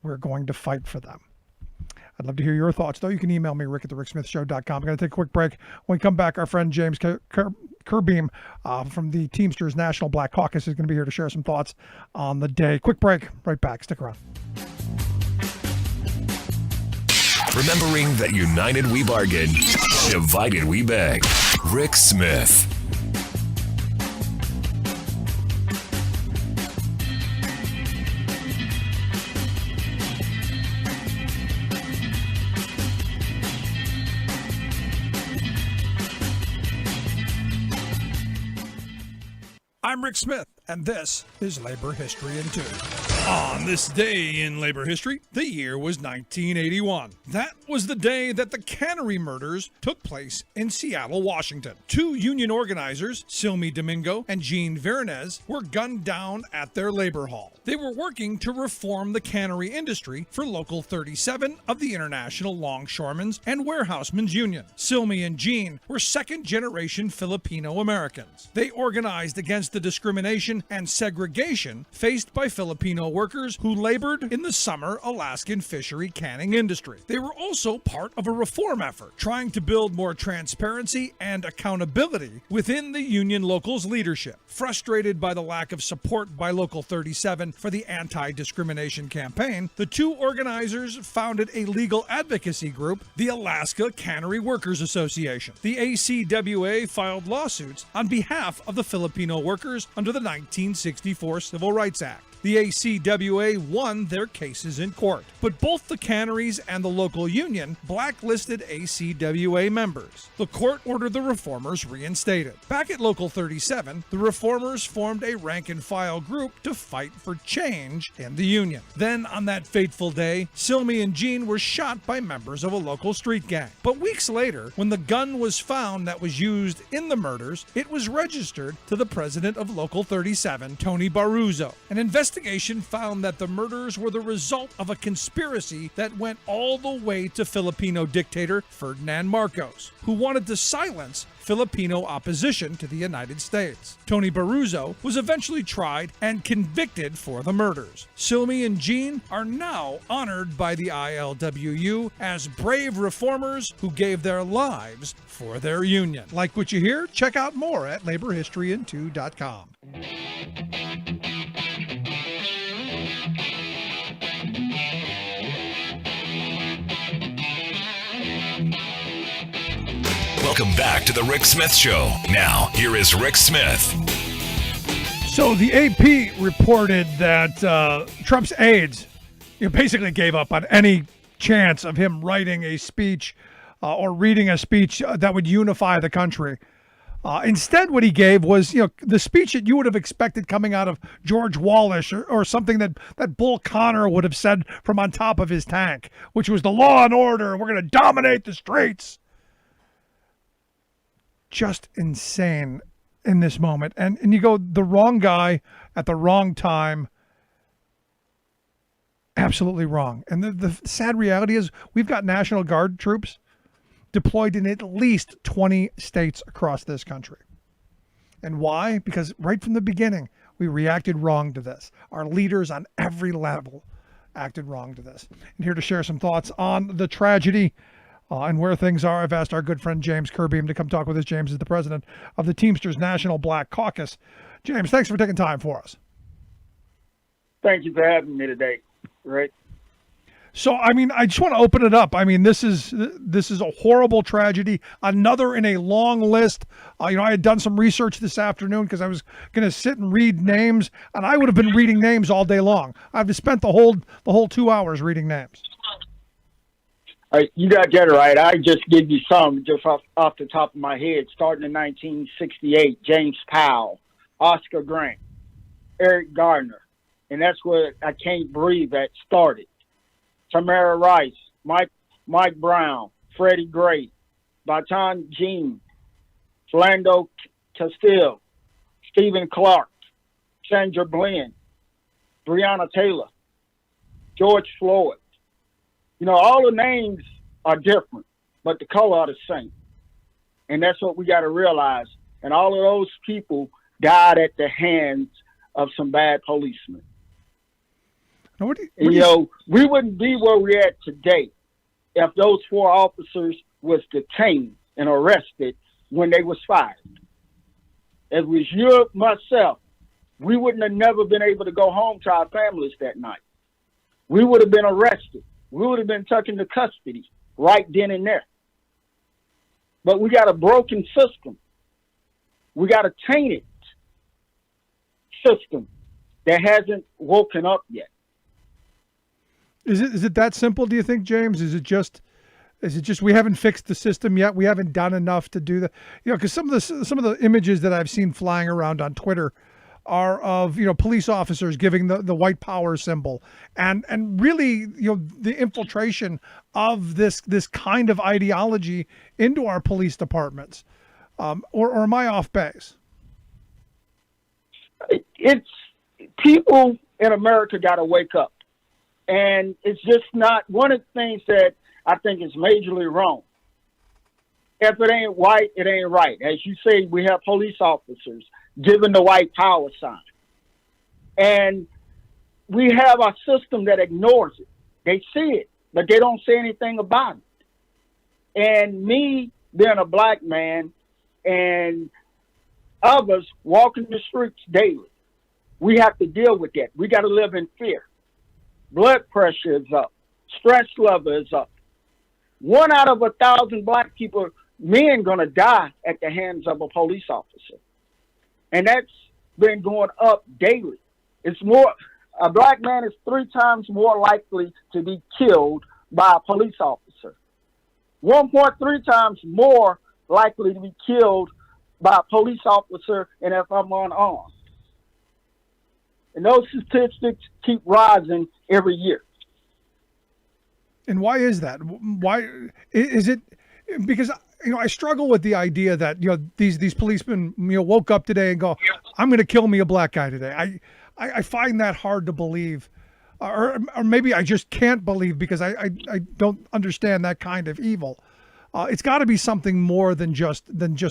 We're going to fight for them. I'd love to hear your thoughts, though. You can email me, rick@thericksmithshow.com. I'm going to take a quick break. When we come back, our friend James Kerbeam from the Teamsters National Black Caucus is going to be here to share some thoughts on the day. Quick break. Right back. Stick around. Remembering that united we bargain, divided we beg. Rick Smith. I'm Rick Smith, and this is Labor History in 2. On this day in labor history, the year was 1981. That was the day that the cannery murders took place in Seattle, Washington. Two union organizers, Silmy Domingo and Jean Veronese, were gunned down at their labor hall. They were working to reform the cannery industry for Local 37 of the International Longshoremen's and Warehousemen's Union. Silmy and Jean were second-generation Filipino Americans. They organized against the discrimination and segregation faced by Filipino workers who labored in the summer Alaskan fishery canning industry. They were also part of a reform effort trying to build more transparency and accountability within the union local's leadership. Frustrated by the lack of support by Local 37 for the anti-discrimination campaign, the two organizers founded a legal advocacy group, the Alaska Cannery Workers Association. The ACWA filed lawsuits on behalf of the Filipino workers under the 1964 Civil Rights Act. The ACWA won their cases in court, but both the canneries and the local union blacklisted ACWA members. The court ordered the reformers reinstated. Back at Local 37, the reformers formed a rank-and-file group to fight for change in the union. Then, on that fateful day, Silmy and Jean were shot by members of a local street gang. But weeks later, when the gun was found that was used in the murders, it was registered to the president of Local 37, Tony Baruzzo. An investigation found that the murders were the result of a conspiracy that went all the way to Filipino dictator Ferdinand Marcos, who wanted to silence Filipino opposition to the United States. Tony Baruzzo was eventually tried and convicted for the murders. Silmy and Jean are now honored by the ILWU as brave reformers who gave their lives for their union. Like what you hear? Check out more at laborhistoryin2.com. Welcome back to the Rick Smith Show. Now, here is Rick Smith. So the AP reported that Trump's aides basically gave up on any chance of him writing a speech or reading a speech that would unify the country. Instead, what he gave was, the speech that you would have expected coming out of George Wallace or something that Bull Connor would have said from on top of his tank, which was the law and order, and we're going to dominate the streets. Just insane in this moment. And you go, the wrong guy at the wrong time. Absolutely wrong. And the sad reality is we've got National Guard troops deployed in at least 20 states across this country. And why? Because right from the beginning, we reacted wrong to this. Our leaders on every level acted wrong to this. And here to share some thoughts on the tragedy and where things are, I've asked our good friend James Kirby to come talk with us. James is the president of the Teamsters National Black Caucus. James, thanks for taking time for us. Thank you for having me today, Rick. So, I just want to open it up. This is a horrible tragedy, another in a long list. I had done some research this afternoon because I was going to sit and read names, and I would have been reading names all day long. I've spent the whole 2 hours reading names. You got that right. I just give you some just off the top of my head. Starting in 1968, James Powell, Oscar Grant, Eric Gardner, and that's where I Can't Breathe that started. Tamara Rice, Mike Brown, Freddie Gray, Batan Jean, Philando Castile, Stephen Clark, Sandra Bland, Breonna Taylor, George Floyd. All the names are different, but the color are the same. And that's what we got to realize. And all of those people died at the hands of some bad policemen. Now, we wouldn't be where we're at today if those 4 officers was detained and arrested when they was fired. If it was you, myself, we wouldn't have never been able to go home to our families that night. We would have been arrested. We would have been taken to custody right then and there. But we got a broken system. We got a tainted system that hasn't woken up yet. Is it that simple, do you think, James? Is it just we haven't fixed the system yet? We haven't done enough to do that? Because some of the images that I've seen flying around on Twitter are of police officers giving the white power symbol, and really the infiltration of this kind of ideology into our police departments, or am I off base? It's people in America got to wake up, and it's just not one of the things that I think is majorly wrong. If it ain't white, it ain't right. As you say, we have police officers giving the white power sign. And we have a system that ignores it. They see it, but they don't say anything about it. And me being a black man and others walking the streets daily, we have to deal with that. We got to live in fear. Blood pressure is up. Stress level is up. 1 out of 1,000 black people, men, going to die at the hands of a police officer. And that's been going up daily. It's more, a black man is 3 times more likely to be killed by a police officer. 1.3 times more likely to be killed by a police officer and if I'm unarmed. And those statistics keep rising every year. And why is that? Why is it? Because I struggle with the idea that these policemen woke up today and go, I'm going to kill me a black guy today. I find that hard to believe, or maybe I just can't believe because I don't understand that kind of evil. It's got to be something more than just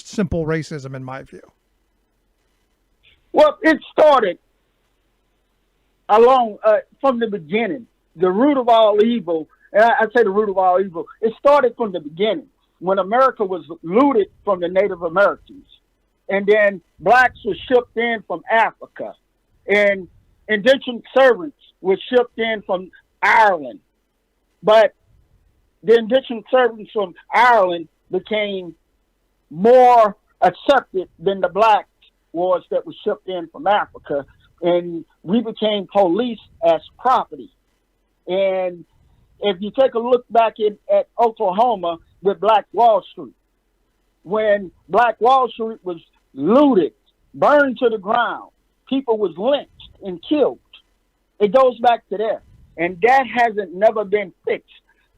simple racism, in my view. Well, it started from the beginning. The root of all evil, and I say the root of all evil, it started from the beginning when America was looted from the Native Americans. And then blacks were shipped in from Africa. And indentured servants were shipped in from Ireland. But the indentured servants from Ireland became more accepted than the blacks was that were shipped in from Africa. And we became police as property. And if you take a look back at Oklahoma with Black Wall Street, when Black Wall Street was looted, burned to the ground, people was lynched and killed. It goes back to there. And that hasn't never been fixed.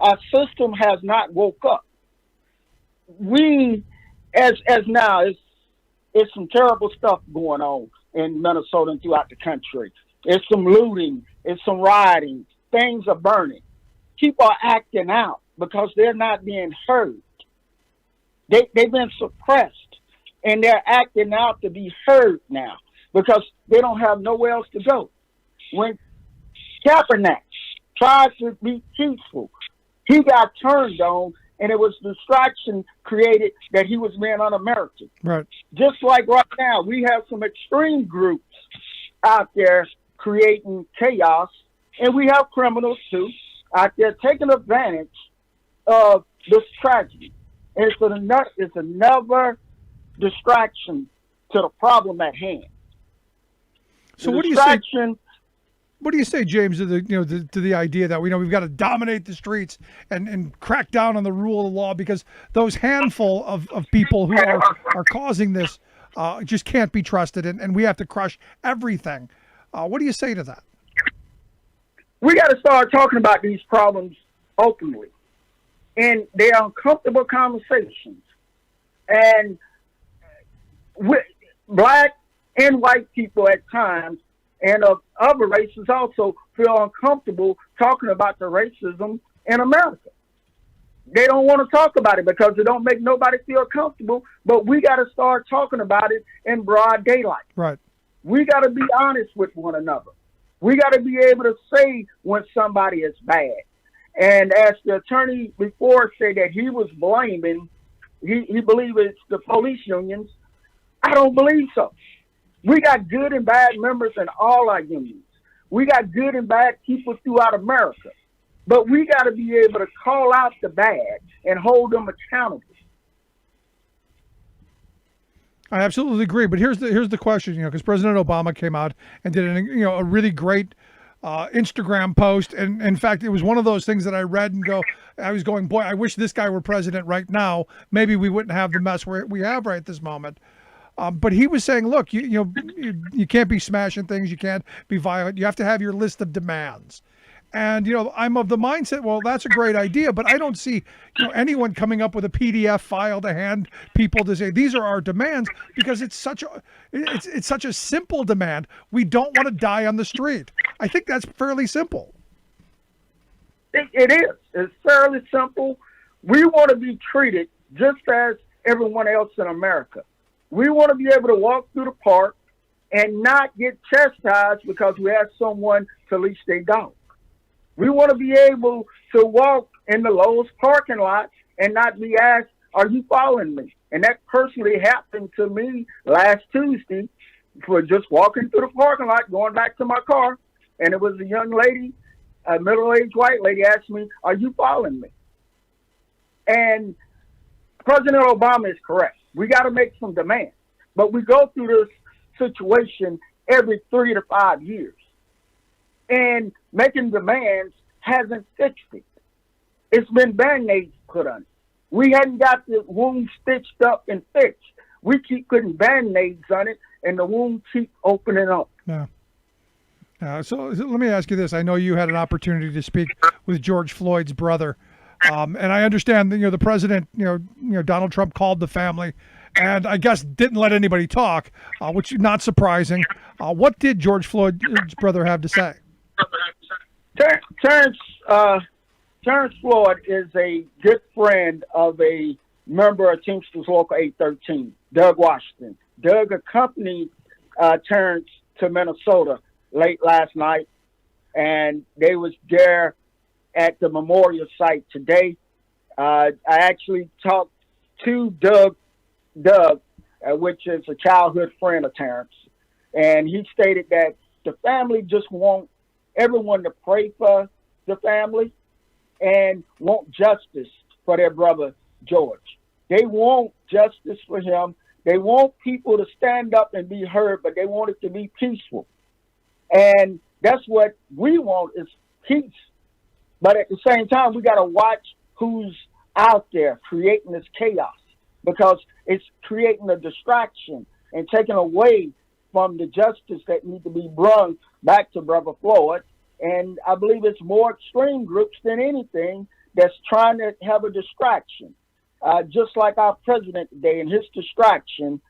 Our system has not woke up. We, as now, it's some terrible stuff going on in Minnesota and throughout the country. It's some looting, it's some rioting, things are burning. People are acting out because they're not being heard. They've been suppressed, and they're acting out to be heard now because they don't have nowhere else to go. When Kaepernick tried to be peaceful, he got turned on, and it was distraction created that he was being un-American. Right. Just like right now, we have some extreme groups out there creating chaos, and we have criminals too out there taking advantage of this tragedy. And it's another distraction to the problem at hand. So what do you say, James, to the idea that we've got to dominate the streets and crack down on the rule of law because those handful of people who are causing this just can't be trusted and we have to crush everything. What do you say to that? We got to start talking about these problems openly. And they are uncomfortable conversations. And black and white people at times and of other races also feel uncomfortable talking about the racism in America. They don't want to talk about it because it don't make nobody feel comfortable, but we got to start talking about it in broad daylight. Right. We got to be honest with one another. We got to be able to say when somebody is bad. And as the attorney before said that he was blaming, he believed it's the police unions. I don't believe so. We got good and bad members in all our unions. We got good and bad people throughout America. But we got to be able to call out the bad and hold them accountable. I absolutely agree. But here's the question, because President Obama came out and did a really great Instagram post. And in fact, it was one of those things that I read and I was going, boy, I wish this guy were president right now. Maybe we wouldn't have the mess we have right this moment. But he was saying, look, you can't be smashing things. You can't be violent. You have to have your list of demands. And, I'm of the mindset, well, that's a great idea, but I don't see, anyone coming up with a PDF file to hand people to say, these are our demands, because it's such a simple demand. We don't want to die on the street. I think that's fairly simple. It is. It's fairly simple. We want to be treated just as everyone else in America. We want to be able to walk through the park and not get chastised because we asked someone to leash their dog. We want to be able to walk in the Lowe's parking lot and not be asked, are you following me? And that personally happened to me last Tuesday for just walking through the parking lot, going back to my car. And it was a young lady, a middle-aged white lady, asked me, are you following me? And President Obama is correct. We got to make some demands. But we go through this situation every 3 to 5 years. And making demands hasn't fixed it. It's been Band-Aids put on it. We hadn't got the wound stitched up and fixed. We keep putting Band-Aids on it, and the wound keep opening up. Yeah. So let me ask you this. I know you had an opportunity to speak with George Floyd's brother. And I understand that, the president, Donald Trump called the family and I guess didn't let anybody talk, which is not surprising. What did George Floyd's brother have to say? Terrence Floyd is a good friend of a member of Teamsters Local 813, Doug Washington. Doug accompanied Terrence to Minnesota late last night, and they was there at the memorial site today. I actually talked to Doug, which is a childhood friend of Terrence, and he stated that the family just want everyone to pray for the family and want justice for their brother George. They want justice for him. They want people to stand up and be heard, but they want it to be peaceful. And that's what we want, is peace. But at the same time, we got to watch who's out there creating this chaos, because it's creating a distraction and taking away from the justice that need to be brought back to Brother Floyd. And I believe it's more extreme groups than anything that's trying to have a distraction. Just like our president today and his distraction,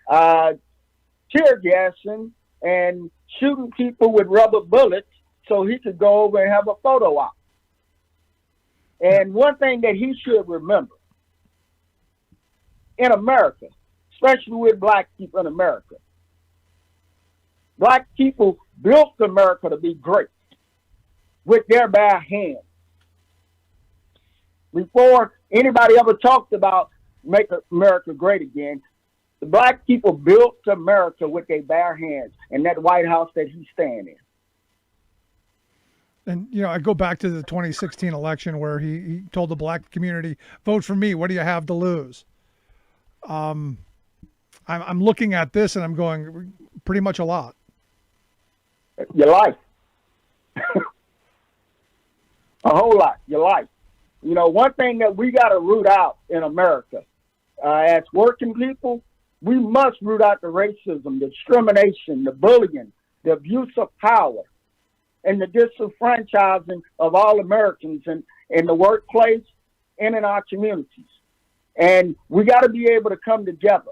tear gassing and shooting people with rubber bullets so he could go over and have a photo op. And one thing that he should remember, in America, especially with black people in America, black people built America to be great with their bare hands. Before anybody ever talked about make America great again, the black people built America with their bare hands in that White House that he's staying in. And, I go back to the 2016 election where he told the black community, vote for me. What do you have to lose? I'm looking at this and I'm going, pretty much a lot. Your life. A whole lot. Your life. One thing that we got to root out in America, as working people, we must root out the racism, the discrimination, the bullying, the abuse of power, and the disenfranchising of all Americans in the workplace and in our communities. And we got to be able to come together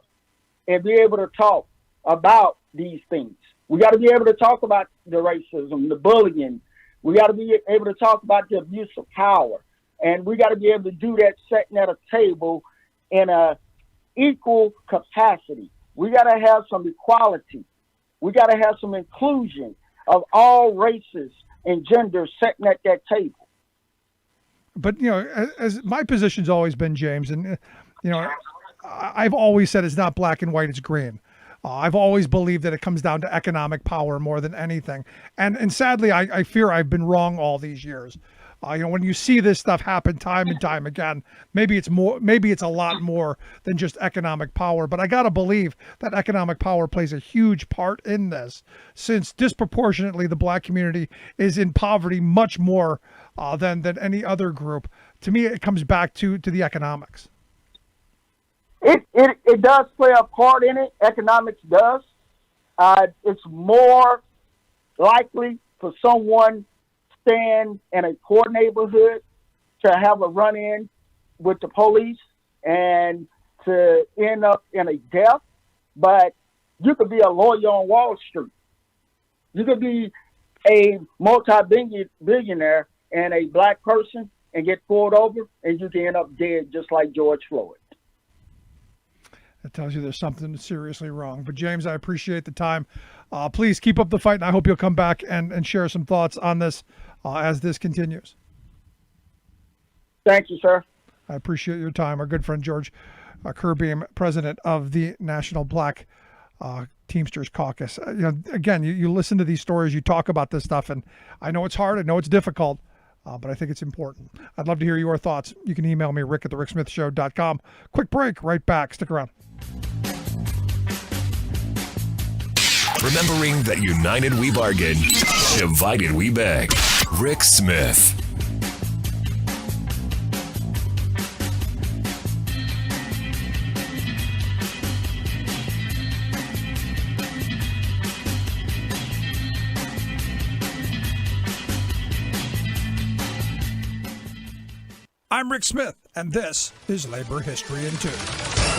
and be able to talk about these things. We got to be able to talk about the racism, the bullying. We got to be able to talk about the abuse of power. And we got to be able to do that sitting at a table in a equal capacity. We got to have some equality. We got to have some inclusion of all races and genders sitting at that table. But, as my position's always been, James, and, I've always said it's not black and white, it's green. I've always believed that it comes down to economic power more than anything. And sadly, I fear I've been wrong all these years. When you see this stuff happen time and time again, maybe it's a lot more than just economic power. But I got to believe that economic power plays a huge part in this, since disproportionately the black community is in poverty much more than any other group. To me, it comes back to the economics. It does play a part in it. Economics does. It's more likely for someone staying in a poor neighborhood to have a run-in with the police and to end up in a death. But you could be a lawyer on Wall Street. You could be a multi-billionaire and a black person and get pulled over, and you can end up dead just like George Floyd. That tells you there's something seriously wrong. But James, I appreciate the time. Please keep up the fight, and I hope you'll come back and share some thoughts on this as this continues. Thank you, sir. I appreciate your time. Our good friend George Kerbeam, president of the National Black Teamsters Caucus. Again, you listen to these stories, you talk about this stuff, and I know it's hard, I know it's difficult, but I think it's important. I'd love to hear your thoughts. You can email me, rick@thericksmithshow.com. Quick break, right back. Stick around. Remembering that united we bargain, divided we beg. Rick Smith. I'm Rick Smith, and this is Labor History in 2.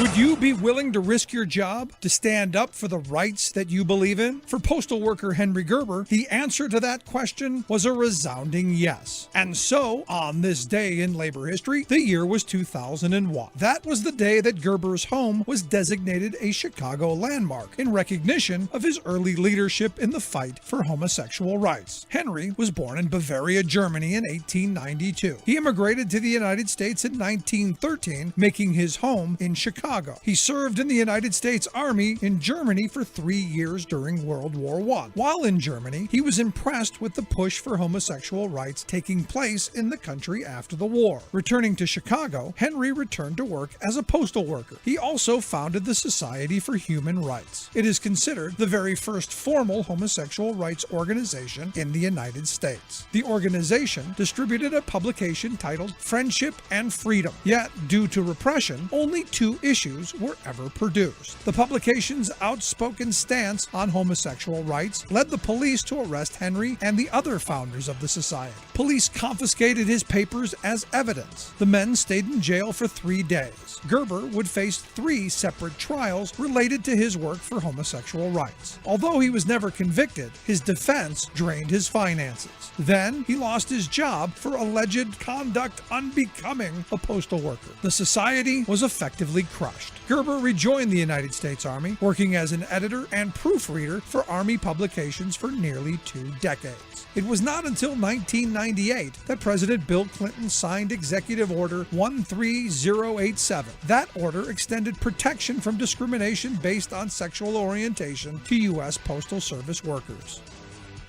Would you be willing to risk your job to stand up for the rights that you believe in? For postal worker Henry Gerber, the answer to that question was a resounding yes. And so, on this day in labor history, the year was 2001. That was the day that Gerber's home was designated a Chicago landmark in recognition of his early leadership in the fight for homosexual rights. Henry was born in Bavaria, Germany in 1892. He immigrated to the United States in 1913, making his home in Chicago. He served in the United States Army in Germany for 3 years during World War I. While in Germany, he was impressed with the push for homosexual rights taking place in the country after the war. Returning to Chicago, Henry returned to work as a postal worker. He also founded the Society for Human Rights. It is considered the very first formal homosexual rights organization in the United States. The organization distributed a publication titled Friendship and Freedom. Yet, due to repression, only 2 issues were ever produced. The publication's outspoken stance on homosexual rights led the police to arrest Henry and the other founders of the society. Police confiscated his papers as evidence. The men stayed in jail for 3 days. Gerber would face 3 separate trials related to his work for homosexual rights. Although he was never convicted, his defense drained his finances. Then he lost his job for alleged conduct unbecoming a postal worker. The society was effectively crushed. Gerber rejoined the United States Army, working as an editor and proofreader for Army publications for nearly 2 decades. It was not until 1998 that President Bill Clinton signed Executive Order 13087. That order extended protection from discrimination based on sexual orientation to U.S. Postal Service workers.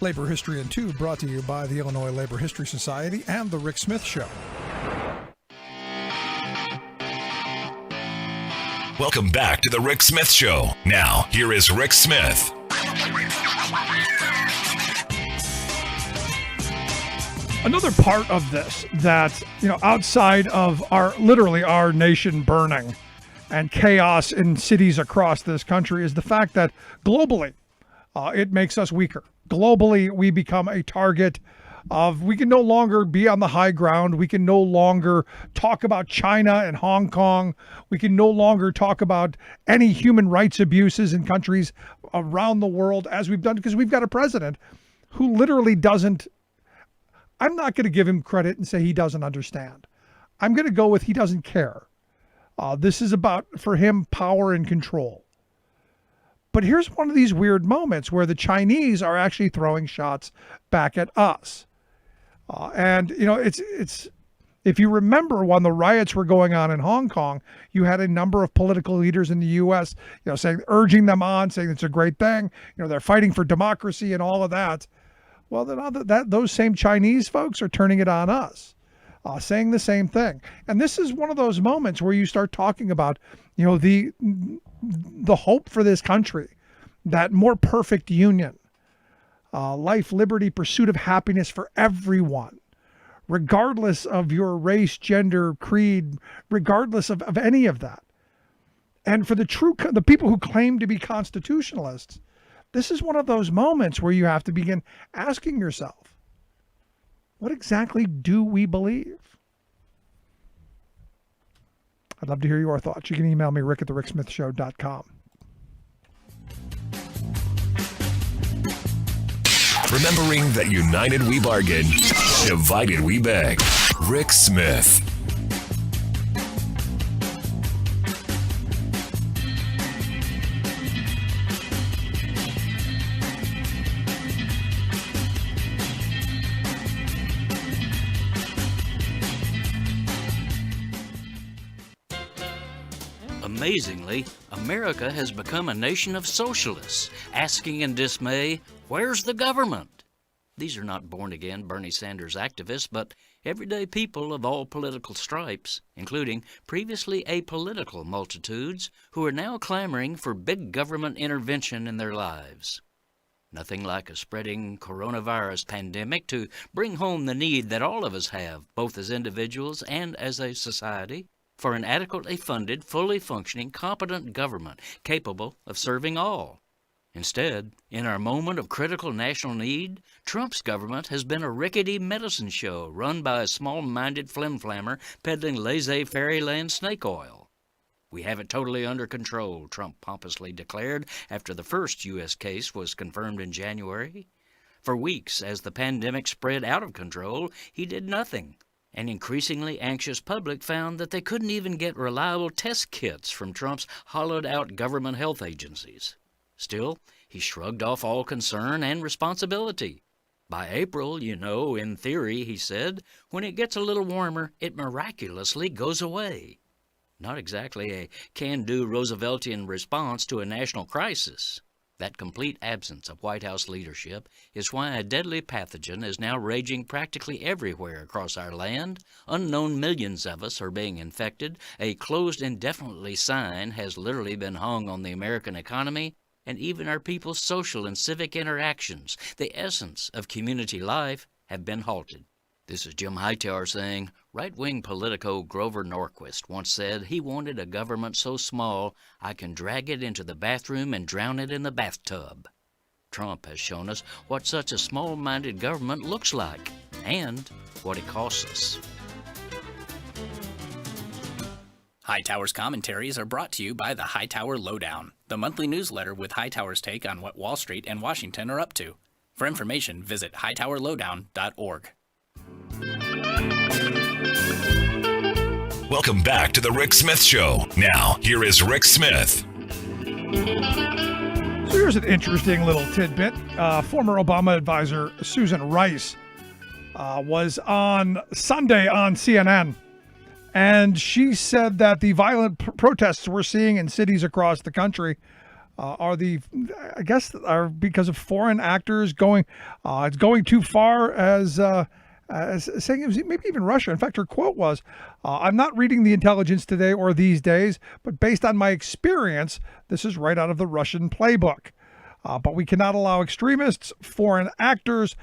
Labor History in 2 brought to you by the Illinois Labor History Society and The Rick Smith Show. Welcome back to The Rick Smith Show. Now, here is Rick Smith. Another part of this that, outside of our nation burning and chaos in cities across this country is the fact that globally, it makes us weaker. Globally, we become a target of, we can no longer be on the high ground. We can no longer talk about China and Hong Kong. We can no longer talk about any human rights abuses in countries around the world as we've done, because we've got a president who literally doesn't, I'm not going to give him credit and say he doesn't understand. I'm going to go with he doesn't care. This is about, for him, power and control. But here's one of these weird moments where the Chinese are actually throwing shots back at us. It's if you remember when the riots were going on in Hong Kong, you had a number of political leaders in the U.S., urging them on, saying it's a great thing. They're fighting for democracy and all of that. Well, then those same Chinese folks are turning it on us, saying the same thing. And this is one of those moments where you start talking about, the hope for this country, that more perfect union, life, liberty, pursuit of happiness for everyone, regardless of your race, gender, creed, regardless of any of that. And for the people who claim to be constitutionalists, this is one of those moments where you have to begin asking yourself, what exactly do we believe? I'd love to hear your thoughts. You can email me, rick@thericksmithshow.com. Remembering that united we bargain, divided we beg. Rick Smith. Amazingly, America has become a nation of socialists, asking in dismay, where's the government? These are not born-again Bernie Sanders activists, but everyday people of all political stripes, including previously apolitical multitudes who are now clamoring for big government intervention in their lives. Nothing like a spreading coronavirus pandemic to bring home the need that all of us have, both as individuals and as a society, for an adequately funded, fully functioning, competent government capable of serving all. Instead, in our moment of critical national need, Trump's government has been a rickety medicine show run by a small-minded flimflammer peddling laissez-fairyland snake oil. We have it totally under control, Trump pompously declared after the first U.S. case was confirmed in January. For weeks, as the pandemic spread out of control, he did nothing. An increasingly anxious public found that they couldn't even get reliable test kits from Trump's hollowed-out government health agencies. Still, he shrugged off all concern and responsibility. By April, in theory, he said, when it gets a little warmer, it miraculously goes away. Not exactly a can-do Rooseveltian response to a national crisis. That complete absence of White House leadership is why a deadly pathogen is now raging practically everywhere across our land. Unknown millions of us are being infected. A closed indefinitely sign has literally been hung on the American economy, and even our people's social and civic interactions, the essence of community life, have been halted. This is Jim Hightower saying, right-wing politico Grover Norquist once said he wanted a government so small I can drag it into the bathroom and drown it in the bathtub. Trump has shown us what such a small-minded government looks like and what it costs us. Hightower's commentaries are brought to you by the Hightower Lowdown, the monthly newsletter with Hightower's take on what Wall Street and Washington are up to. For information, visit hightowerlowdown.org. Welcome back to the Rick Smith Show. Now, here is Rick Smith. So here's an interesting little tidbit. Former Obama advisor Susan Rice was on Sunday on CNN, and she said that the violent protests we're seeing in cities across the country are because of foreign actors going. It's going too far as saying it was maybe even Russia. In fact, her quote was, I'm not reading the intelligence today or these days, but based on my experience, this is right out of the Russian playbook. But we cannot allow extremists, foreign actors,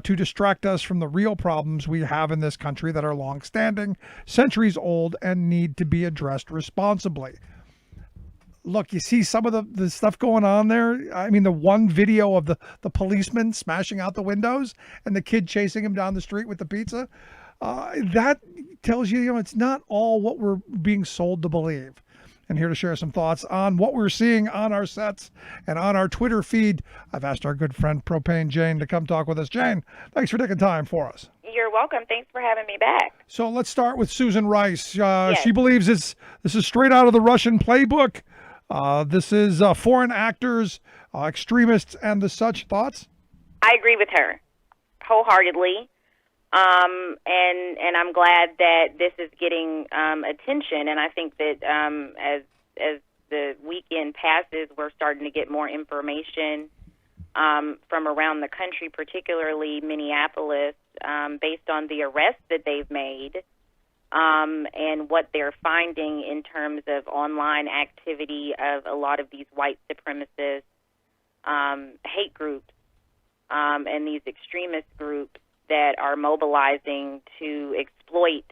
to distract us from the real problems we have in this country that are long-standing, centuries old, and need to be addressed responsibly. Look, you see some of the stuff going on there. I mean, the one video of the policeman smashing out the windows and the kid chasing him down the street with the pizza, that tells you, it's not all what we're being sold to believe. And here to share some thoughts on what we're seeing on our sets and on our Twitter feed, I've asked our good friend Propane Jane to come talk with us. Jane, thanks for taking time for us. You're welcome. Thanks for having me back. So let's start with Susan Rice. Yes. She believes this is straight out of the Russian playbook. This is foreign actors, extremists, and the such. Thoughts? I agree with her wholeheartedly, and I'm glad that this is getting attention. And I think that as the weekend passes, we're starting to get more information from around the country, particularly Minneapolis, based on the arrests that they've made. And what they're finding in terms of online activity of a lot of these white supremacist hate groups and these extremist groups that are mobilizing to exploit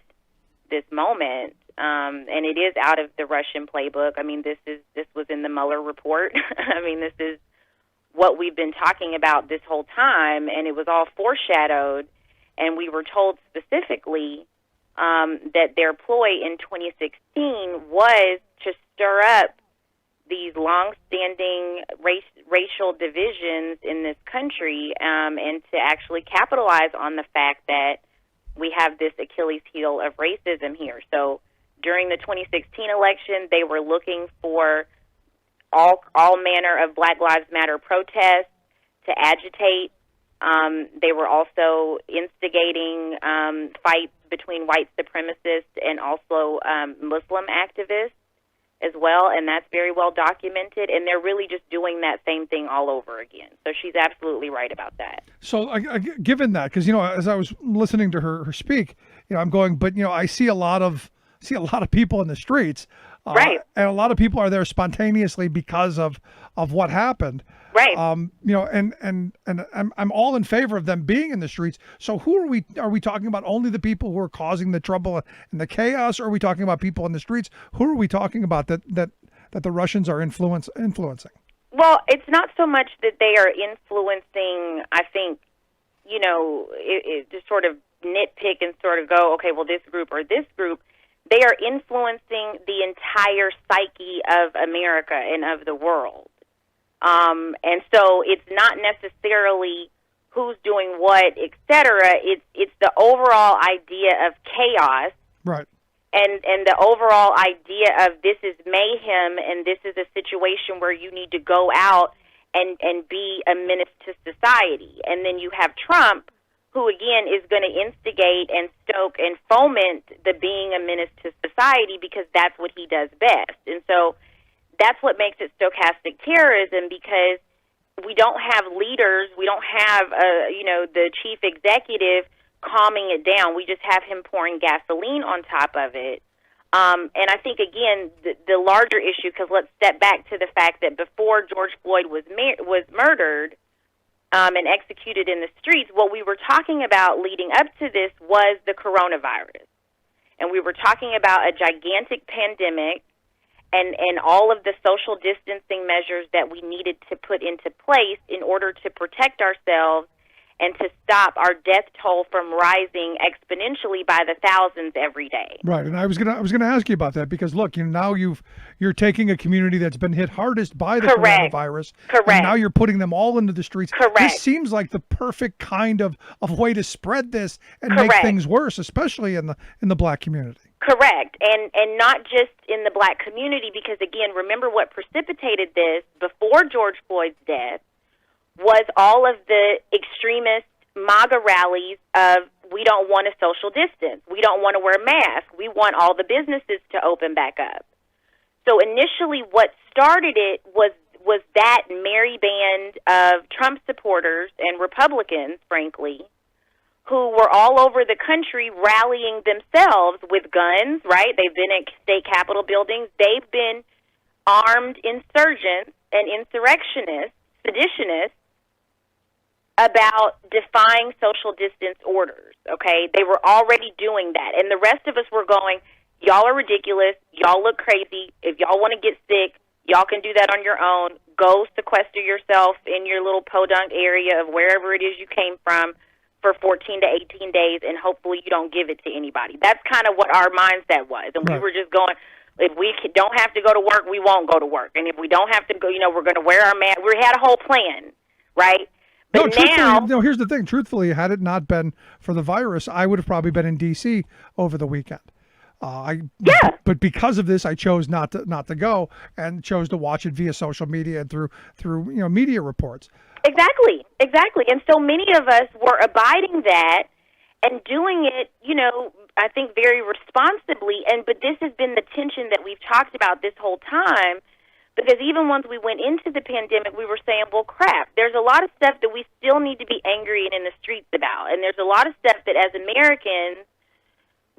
this moment and it is out of the Russian playbook. I mean, this was in the Mueller report. I mean, this is what we've been talking about this whole time, and it was all foreshadowed. And we were told specifically that their ploy in 2016 was to stir up these long-standing racial divisions in this country, and to actually capitalize on the fact that we have this Achilles heel of racism here. So during the 2016 election, they were looking for all manner of Black Lives Matter protests to agitate. They were also instigating fights between white supremacists and also Muslim activists as well, and that's very well documented, and they're really just doing that same thing all over again. So she's absolutely right about that. So given that, because, as I was listening to her speak, I'm going, but, I see a lot of people in the streets, right? And a lot of people are there spontaneously because of what happened. Right. And I'm all in favor of them being in the streets. So who are we talking about? Only the people who are causing the trouble and the chaos? Or are we talking about people in the streets? Who are we talking about that the Russians are influencing? Well, it's not so much that they are influencing. I think, it just sort of nitpick and sort of go, okay, well, this group or this group. They are influencing the entire psyche of America and of the world. And so it's not necessarily who's doing what, et cetera. It's the overall idea of chaos. Right. And the overall idea of this is mayhem and this is a situation where you need to go out and be a menace to society. And then you have Trump, who, again, is going to instigate and stoke and foment the being a menace to society because that's what he does best. And so that's what makes it stochastic terrorism, because we don't have leaders, we don't have, the chief executive calming it down. We just have him pouring gasoline on top of it. And I think, again, the larger issue, because let's step back to the fact that before George Floyd was murdered and executed in the streets, what we were talking about leading up to this was the coronavirus. And we were talking about a gigantic pandemic and all of the social distancing measures that we needed to put into place in order to protect ourselves and to stop our death toll from rising exponentially by the thousands every day. Right, and I was gonna ask you about that, because look, now you're taking a community that's been hit hardest by the coronavirus, and now you're putting them all into the streets. This seems like the perfect kind of way to spread this and make things worse, especially in the Black community. Correct, and not just in the Black community, because again, remember what precipitated this before George Floyd's death was all of the extremist MAGA rallies of, we don't want to social distance, we don't want to wear masks, we want all the businesses to open back up. So initially what started it was that merry band of Trump supporters and Republicans, frankly, who were all over the country rallying themselves with guns, right? They've been at state capitol buildings. They've been armed insurgents and insurrectionists, seditionists, about defying social distance orders, okay? They were already doing that. And the rest of us were going, y'all are ridiculous. Y'all look crazy. If y'all want to get sick, y'all can do that on your own. Go sequester yourself in your little podunk area of wherever it is you came from for 14 to 18 days, and hopefully you don't give it to anybody. That's kind of what our mindset was. And we were just going, if we don't have to go to work, we won't go to work. And if we don't have to go, we're going to wear our mask. We had a whole plan, right? But here's the thing. Truthfully, had it not been for the virus, I would have probably been in D.C. over the weekend. But because of this, I chose not to go and chose to watch it via social media and through media reports. Exactly. And so many of us were abiding that and doing it, I think very responsibly. But this has been the tension that we've talked about this whole time. Because even once we went into the pandemic, we were saying, well, crap, there's a lot of stuff that we still need to be angry and in the streets about. And there's a lot of stuff that as Americans,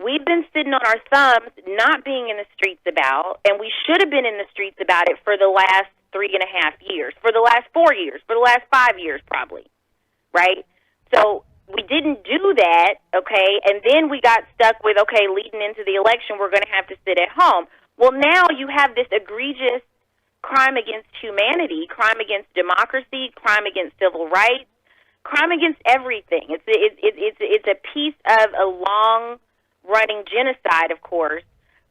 we've been sitting on our thumbs not being in the streets about, and we should have been in the streets about it for the last 3.5 years, for the last 4 years, for the last 5 years probably, right? So we didn't do that, okay, and then we got stuck with, okay, leading into the election, we're going to have to sit at home. Well, now you have this egregious crime against humanity, crime against democracy, crime against civil rights, crime against everything. It's a piece of a long-running genocide, of course,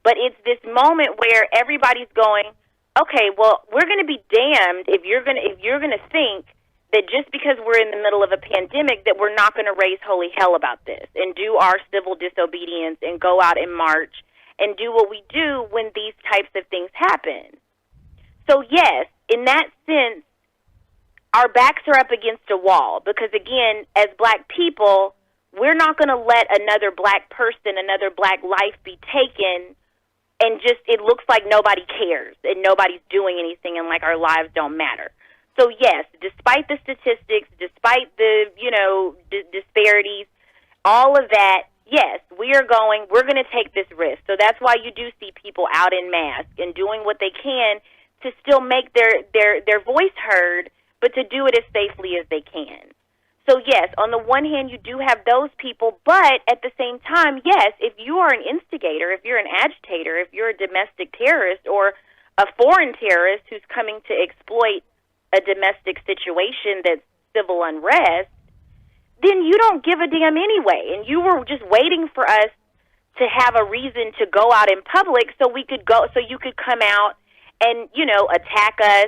but it's this moment where everybody's going, okay, well, we're going to be damned if you're going to think that just because we're in the middle of a pandemic that we're not going to raise holy hell about this and do our civil disobedience and go out and march and do what we do when these types of things happen. So, yes, in that sense, our backs are up against a wall because, again, as black people, we're not going to let another black person, another black life be taken and just it looks like nobody cares and nobody's doing anything and like our lives don't matter. So, yes, despite the statistics, despite the, disparities, all of that, yes, we're going to take this risk. So that's why you do see people out in mass and doing what they can to still make their voice heard, but to do it as safely as they can. So, yes, on the one hand, you do have those people, but at the same time, yes, if you are an instigator, if you're an agitator, if you're a domestic terrorist or a foreign terrorist who's coming to exploit a domestic situation that's civil unrest, then you don't give a damn anyway. And you were just waiting for us to have a reason to go out in public so you could come out and, attack us,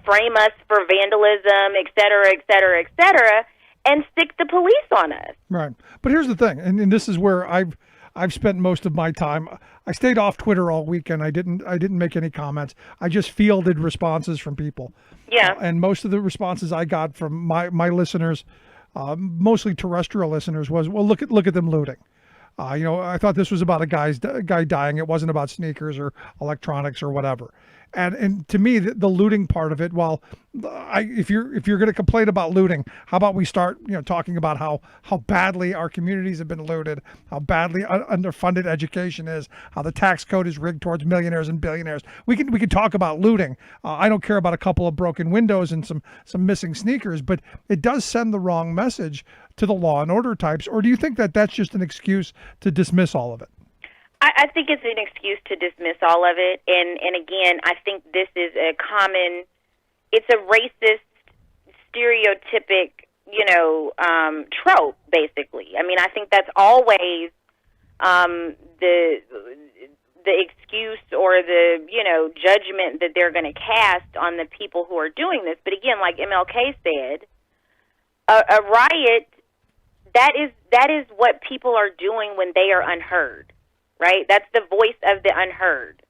frame us for vandalism, et cetera, and stick the police on us. Right. But here's the thing, and this is where I've spent most of my time. I stayed off Twitter all weekend. I didn't make any comments. I just fielded responses from people. Yeah. And most of the responses I got from my listeners, mostly terrestrial listeners, was, well, look at them looting. I thought this was about a guy dying. It wasn't about sneakers or electronics or whatever. And to me, the looting part of it, if you're going to complain about looting, how about we start talking about how badly our communities have been looted, how badly underfunded education is, how the tax code is rigged towards millionaires and billionaires. We can talk about looting. I don't care about a couple of broken windows and some missing sneakers, but it does send the wrong message to the law and order types. Or do you think that that's just an excuse to dismiss all of it? I think it's an excuse to dismiss all of it, and again, I think this is it's a racist, stereotypic, trope, basically. I mean, I think that's always the excuse or the, judgment that they're going to cast on the people who are doing this. But again, like MLK said, a riot, that is what people are doing when they are unheard. Right? That's the voice of the unheard.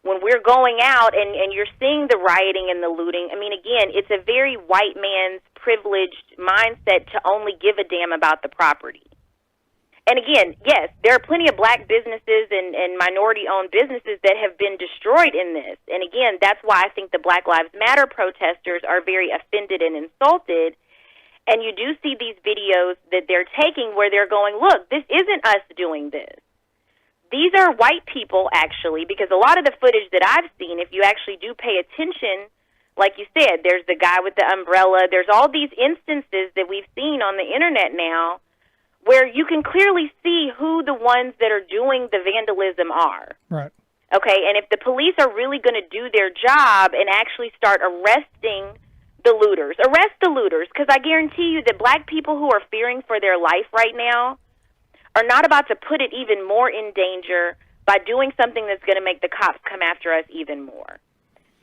When we're going out and you're seeing the rioting and the looting, I mean, again, it's a very white man's privileged mindset to only give a damn about the property. And again, yes, there are plenty of black businesses and minority-owned businesses that have been destroyed in this. And again, that's why I think the Black Lives Matter protesters are very offended and insulted. And you do see these videos that they're taking where they're going, look, this isn't us doing this. These are white people, actually, because a lot of the footage that I've seen, if you actually do pay attention, like you said, there's the guy with the umbrella. There's all these instances that we've seen on the Internet now where you can clearly see who the ones that are doing the vandalism are. Right. Okay, and if the police are really going to do their job and actually start arresting the looters, because I guarantee you that black people who are fearing for their life right now are not about to put it even more in danger by doing something that's going to make the cops come after us even more.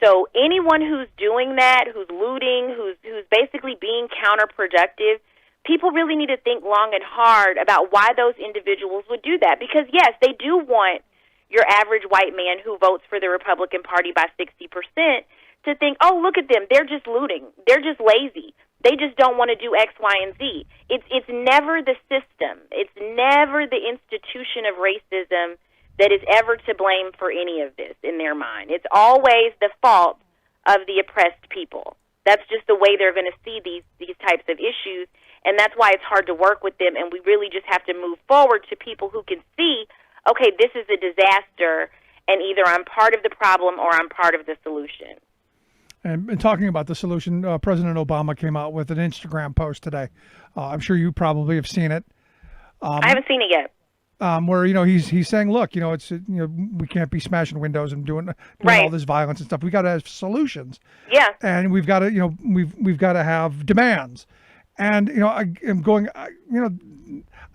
So anyone who's doing that, who's looting, who's basically being counterproductive, people really need to think long and hard about why those individuals would do that. Because, yes, they do want your average white man who votes for the Republican Party by 60% to think, oh, look at them, they're just looting, they're just lazy. They just don't want to do X, Y, and Z. It's never the system. It's never the institution of racism that is ever to blame for any of this in their mind. It's always the fault of the oppressed people. That's just the way they're going to see these types of issues, and that's why it's hard to work with them, and we really just have to move forward to people who can see, okay, this is a disaster, and either I'm part of the problem or I'm part of the solution. And talking about the solution, President Obama came out with an Instagram post today. I'm sure you probably have seen it. I haven't seen it yet. Where he's saying, look, it's we can't be smashing windows and doing Right. all this violence and stuff. We got to have solutions. Yeah. And we've got to we've got to have demands. And I am going.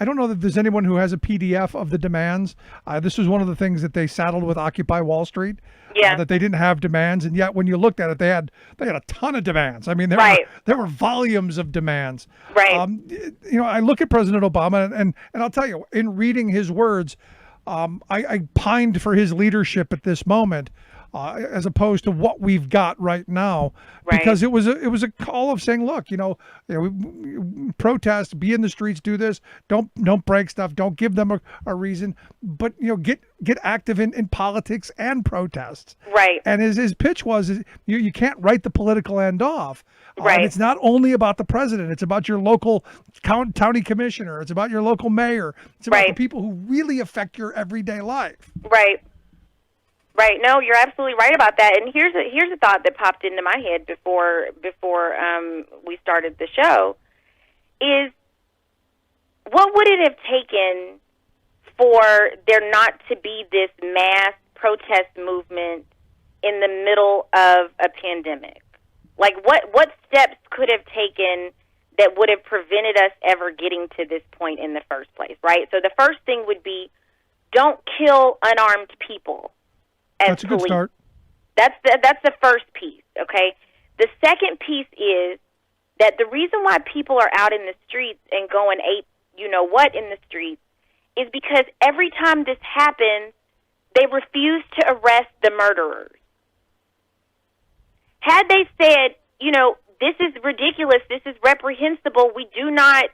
I don't know that there's anyone who has a PDF of the demands. This was one of the things that they saddled with Occupy Wall Street. Yeah. That they didn't have demands, and yet when you looked at it, they had a ton of demands. I mean, Right. there were volumes of demands. Right. I look at President Obama, and I'll tell you, in reading his words, I pined for his leadership at this moment, as opposed to what we've got right now, Right. because it was a call of saying, look, we protest, be in the streets, do this, don't break stuff, don't give them a reason, but get active in politics and protests. Right. And his pitch was, you can't write the political end off. Right. And it's not only about the president. It's about your local county commissioner. It's about your local mayor. It's about Right. the people who really affect your everyday life. Right. Right. No, you're absolutely right about that. And here's a thought that popped into my head before we started the show is, what would it have taken for there not to be this mass protest movement in the middle of a pandemic? Like, what steps could have taken that would have prevented us ever getting to this point in the first place, right? So the first thing would be, don't kill unarmed people. That's a good start. That's the first piece, okay? The second piece is that the reason why people are out in the streets and going ape, what in the streets, is because every time this happens, they refuse to arrest the murderers. Had they said, this is ridiculous, this is reprehensible, we do not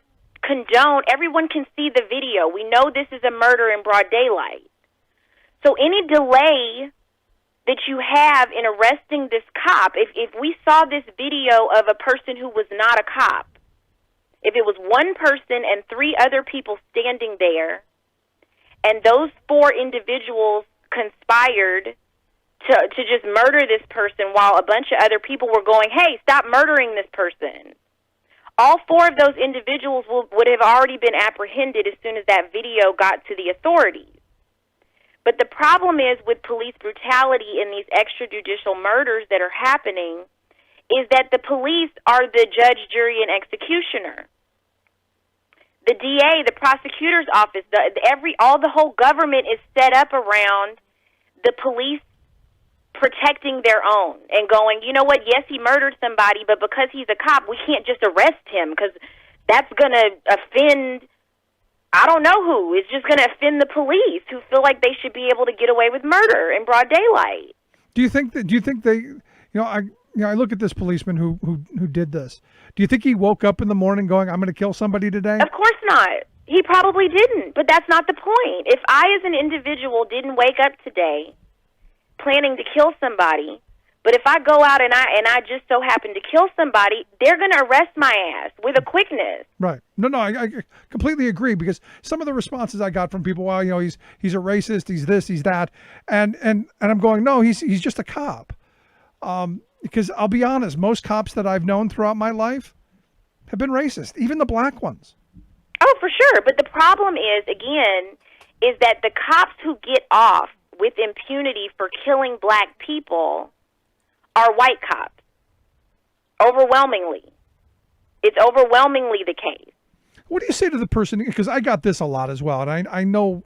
condone, everyone can see the video, we know this is a murder in broad daylight. So any delay that you have in arresting this cop, if we saw this video of a person who was not a cop, if it was one person and three other people standing there, and those four individuals conspired to just murder this person while a bunch of other people were going, hey, stop murdering this person, all four of those individuals would have already been apprehended as soon as that video got to the authorities. But the problem is with police brutality and these extrajudicial murders that are happening is that the police are the judge, jury, and executioner. The DA, the prosecutor's office, the whole government is set up around the police protecting their own and going, you know what, yes, he murdered somebody, but because he's a cop, we can't just arrest him because that's going to offend I don't know who. It's just going to offend the police who feel like they should be able to get away with murder in broad daylight. Do you think they, I look at this policeman who did this. Do you think he woke up in the morning going, I'm going to kill somebody today? Of course not. He probably didn't, but that's not the point. If I as an individual didn't wake up today planning to kill somebody, but if I go out and I just so happen to kill somebody, they're going to arrest my ass with a quickness. Right. No, I completely agree, because some of the responses I got from people, well, he's a racist, he's this, he's that, and I'm going, no, he's just a cop. Because I'll be honest, most cops that I've known throughout my life have been racist, even the black ones. Oh, for sure. But the problem is that the cops who get off with impunity for killing black people are white cops. Overwhelmingly. It's overwhelmingly the case. What do you say to the person, because I got this a lot as well, and I know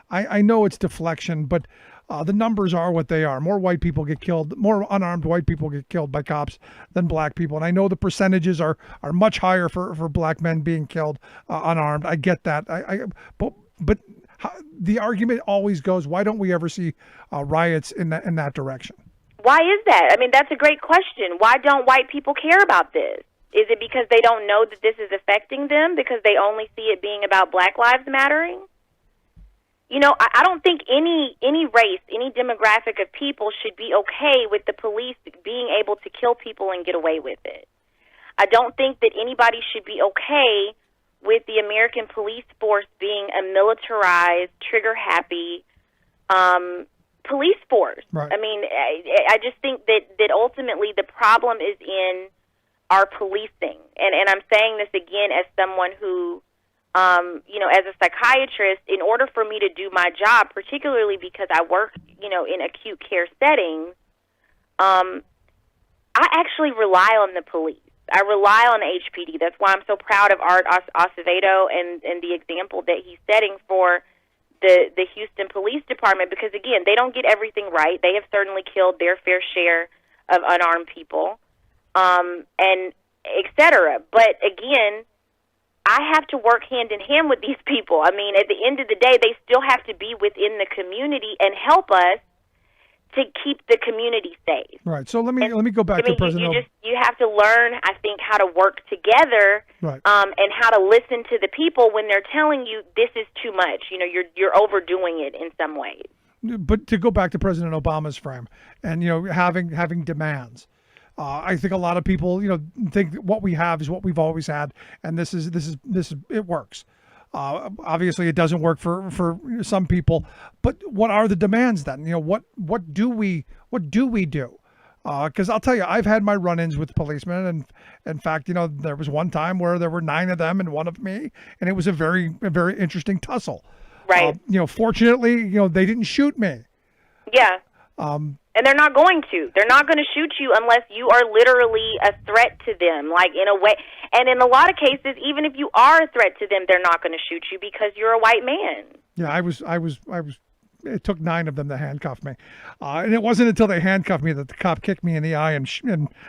it's deflection, but the numbers are what they are. More white people get killed, more unarmed white people get killed by cops than black people. And I know the percentages are much higher for black men being killed unarmed. I get that. But the argument always goes, why don't we ever see riots in that direction? Why is that? I mean, that's a great question. Why don't white people care about this? Is it because they don't know that this is affecting them, because they only see it being about Black Lives Mattering? I don't think any race, any demographic of people should be okay with the police being able to kill people and get away with it. I don't think that anybody should be okay with the American police force being a militarized, trigger-happy, police force. Right. I mean, I just think that ultimately the problem is in our policing. And I'm saying this again as someone who, as a psychiatrist, in order for me to do my job, particularly because I work, in acute care settings, I actually rely on the police. I rely on HPD. That's why I'm so proud of Art Acevedo and the example that he's setting for the Houston Police Department, because, again, they don't get everything right. They have certainly killed their fair share of unarmed people, and et cetera. But, again, I have to work hand in hand with these people. I mean, at the end of the day, they still have to be within the community and help us to keep the community safe. Right. So let me go back to President. You have to learn, I think, how to work together, right. And how to listen to the people when they're telling you this is too much. You're overdoing it in some ways. But to go back to President Obama's frame, and having demands. I think a lot of people, think that what we have is what we've always had, and this is it works. Obviously, it doesn't work for some people, but what are the demands then? What do we do? Because I'll tell you, I've had my run-ins with policemen, and in fact, there was one time where there were 9 of them and 1 of me, and it was a very interesting tussle. Right. Fortunately, they didn't shoot me. Yeah. And they're not going to. They're not going to shoot you unless you are literally a threat to them, like in a way. And in a lot of cases, even if you are a threat to them, they're not going to shoot you because you're a white man. Yeah, I was. It took 9 of them to handcuff me, and it wasn't until they handcuffed me that the cop kicked me in the eye and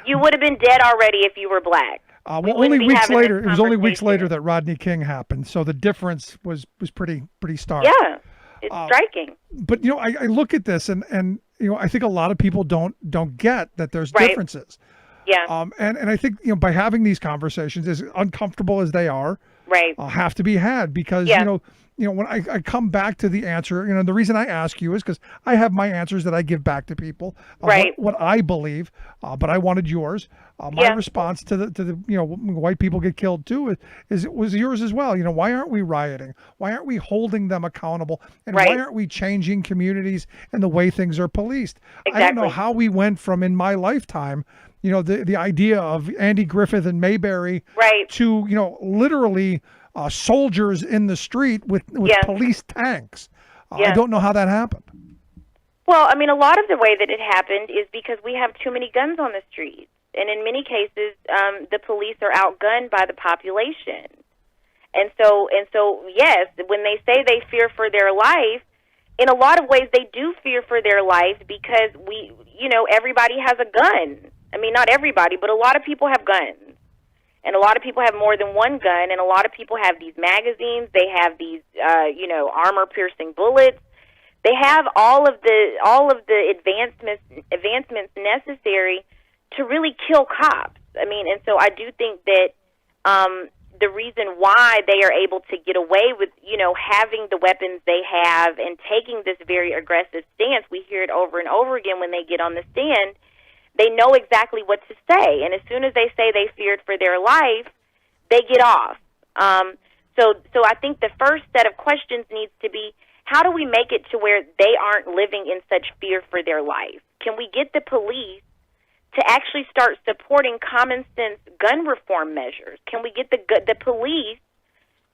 you would have been dead already if you were black. Only weeks later. It was only weeks later that Rodney King happened, so the difference was pretty stark. Yeah, it's striking. But I look at this and I think a lot of people don't get that there's differences. Yeah. And I think by having these conversations, as uncomfortable as they are, right, have to be had because when I come back to the answer, the reason I ask you is because I have my answers that I give back to people, what I believe, but I wanted yours. My response to the white people get killed too was yours as well. Why aren't we rioting? Why aren't we holding them accountable? And why aren't we changing communities and the way things are policed? Exactly. I don't know how we went from in my lifetime, the idea of Andy Griffith and Mayberry to literally soldiers in the street with police tanks. I don't know how that happened. Well, I mean, a lot of the way that it happened is because we have too many guns on the streets. And in many cases, the police are outgunned by the population. And so, yes, when they say they fear for their life, in a lot of ways they do fear for their life because everybody has a gun. I mean, not everybody, but a lot of people have guns. And a lot of people have more than one gun, and a lot of people have these magazines. They have these, armor-piercing bullets. They have all of the advancements necessary to really kill cops. I mean, and so I do think that the reason why they are able to get away with, having the weapons they have and taking this very aggressive stance, we hear it over and over again when they get on the stand. They know exactly what to say, and as soon as they say they feared for their life, they get off. So I think the first set of questions needs to be, how do we make it to where they aren't living in such fear for their life? Can we get the police to actually start supporting common sense gun reform measures? Can we get the police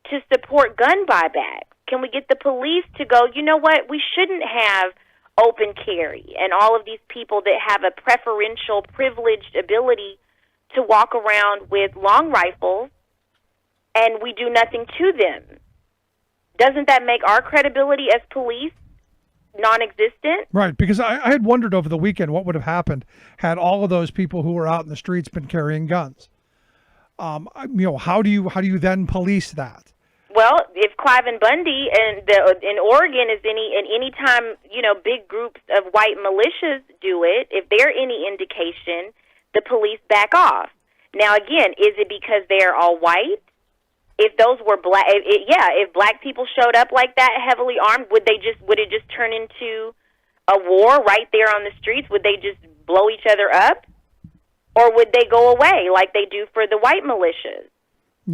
to support gun buybacks? Can we get the police to go, you know what, we shouldn't have open carry and all of these people that have a preferential, privileged ability to walk around with long rifles and we do nothing to them? Doesn't that make our credibility as police non-existent? Right, because I had wondered over the weekend what would have happened had all of those people who were out in the streets been carrying guns. How do you then police that? Well, if Cliven Bundy in Oregon is any time big groups of white militias do it, if they're any indication, the police back off. Now again, is it because they're all white? If those were black, if black people showed up like that, heavily armed, would it just turn into a war right there on the streets? Would they just blow each other up, or would they go away like they do for the white militias?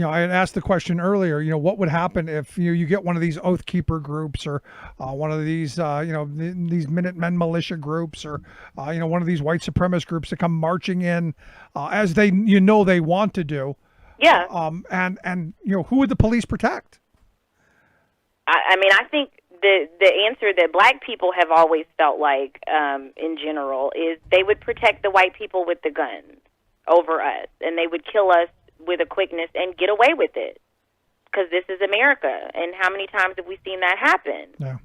I had asked the question earlier, what would happen if you get one of these Oath Keeper groups or one of these, these Minutemen militia groups, or one of these white supremacist groups that come marching in, as they want to do. Yeah. And who would the police protect? I mean, I think the answer that black people have always felt like, in general, is they would protect the white people with the guns over us, and they would kill us with a quickness and get away with it, because this is America, and how many times have we seen that happen? Yeah.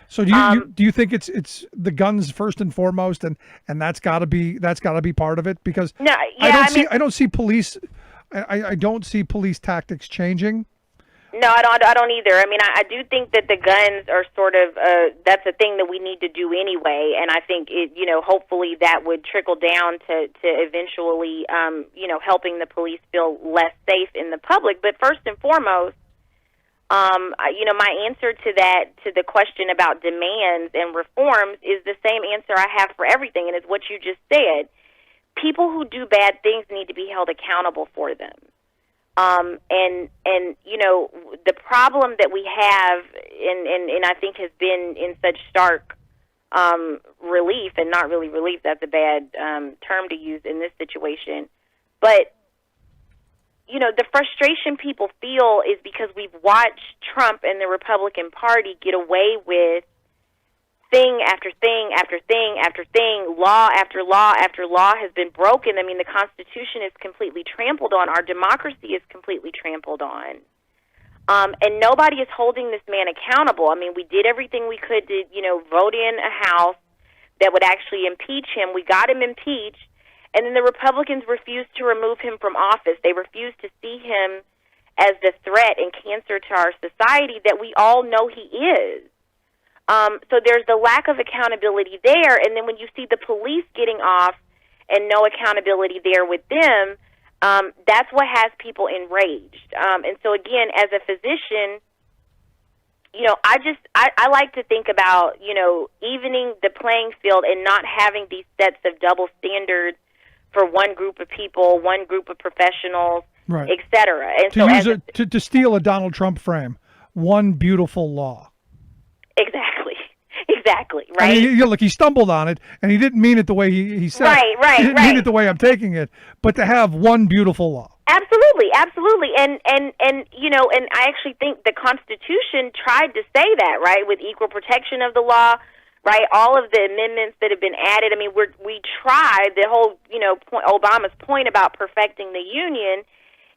So do you think it's the guns first and foremost, and that's got to be part of it? Because no, yeah, I don't see police tactics changing. No, I don't either. I mean, I do think that the guns are sort of that's a thing that we need to do anyway, and I think hopefully that would trickle down to eventually helping the police feel less safe in the public. But first and foremost, my answer to the question about demands and reforms is the same answer I have for everything, and it's what you just said. People who do bad things need to be held accountable for them. The problem that we have, and I think has been in such stark relief, and not really relief, that's a bad term to use in this situation, but the frustration people feel is because we've watched Trump and the Republican Party get away with thing after thing after thing after thing, law after law after law has been broken. I mean, the Constitution is completely trampled on. Our democracy is completely trampled on. And nobody is holding this man accountable. I mean, we did everything we could to, vote in a House that would actually impeach him. We got him impeached. And then the Republicans refused to remove him from office. They refused to see him as the threat and cancer to our society that we all know he is. So there's the lack of accountability there, and then when you see the police getting off and no accountability there with them, that's what has people enraged. And so again, as a physician, I like to think about, evening the playing field and not having these sets of double standards for one group of people, one group of professionals, right, et cetera. And to steal a Donald Trump frame, one beautiful law. Exactly, right? I mean, look, he stumbled on it, and he didn't mean it the way he said it. Right. He didn't mean it the way I'm taking it, but to have one beautiful law. Absolutely. And I actually think the Constitution tried to say that, right, with equal protection of the law, right, all of the amendments that have been added. I mean, we tried, the whole, Obama's point about perfecting the Union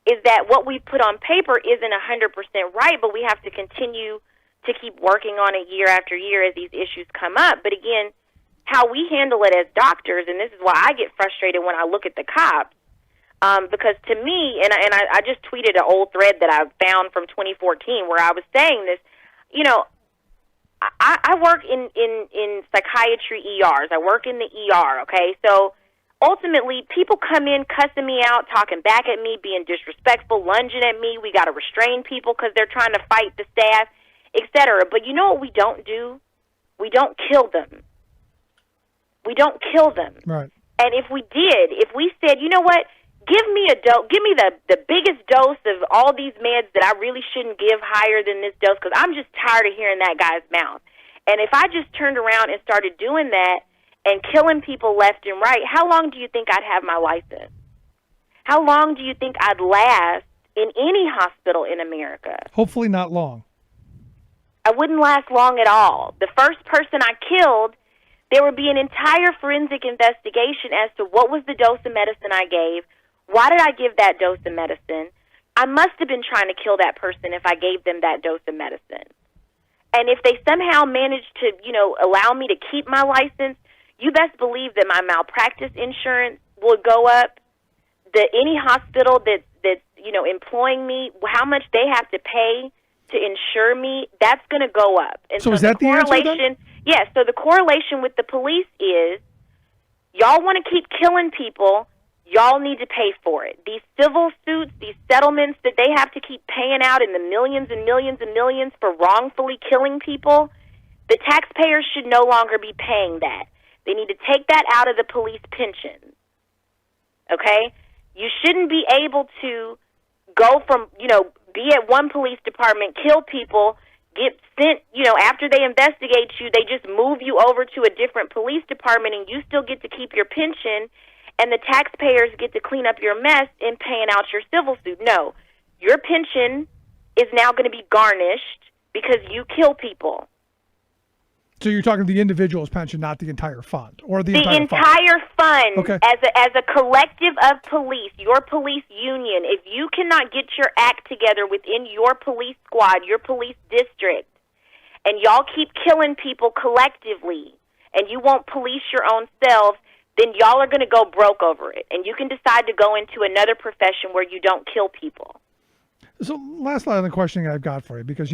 is that what we put on paper isn't 100% right, but we have to continue to keep working on it year after year as these issues come up. But again, how we handle it as doctors, and this is why I get frustrated when I look at the cops, because to me, and I just tweeted an old thread that I found from 2014 where I was saying this, I work in psychiatry ERs. I work in the ER, okay? So ultimately, people come in cussing me out, talking back at me, being disrespectful, lunging at me. We got to restrain people because they're trying to fight the staff, etc. But you know what we don't do? We don't kill them. We don't kill them. Right. And if we did, if we said, you know what, give me the biggest dose of all these meds that I really shouldn't give higher than this dose because I'm just tired of hearing that guy's mouth. And if I just turned around and started doing that and killing people left and right, how long do you think I'd have my license? How long do you think I'd last in any hospital in America? Hopefully not long. I wouldn't last long at all. The first person I killed, there would be an entire forensic investigation as to what was the dose of medicine I gave, why did I give that dose of medicine. I must have been trying to kill that person if I gave them that dose of medicine. And if they somehow managed to, allow me to keep my license, you best believe that my malpractice insurance would go up. Any hospital that's employing me, how much they have to pay to insure me, that's going to go up. And so is that the answer then? Yes, so the correlation with the police is y'all want to keep killing people, y'all need to pay for it. These civil suits, these settlements that they have to keep paying out in the millions and millions and millions for wrongfully killing people, the taxpayers should no longer be paying that. They need to take that out of the police pensions. Okay? You shouldn't be able to go from, be at one police department, kill people, get sent, after they investigate you, they just move you over to a different police department and you still get to keep your pension and the taxpayers get to clean up your mess in paying out your civil suit. No, your pension is now going to be garnished because you kill people. So you're talking the individual's pension, not the entire fund, or the entire fund. Okay. As a collective of police, your police union. If you cannot get your act together within your police squad, your police district, and y'all keep killing people collectively, and you won't police your own selves, then y'all are going to go broke over it, and you can decide to go into another profession where you don't kill people. So last line of the questioning I've got for you, because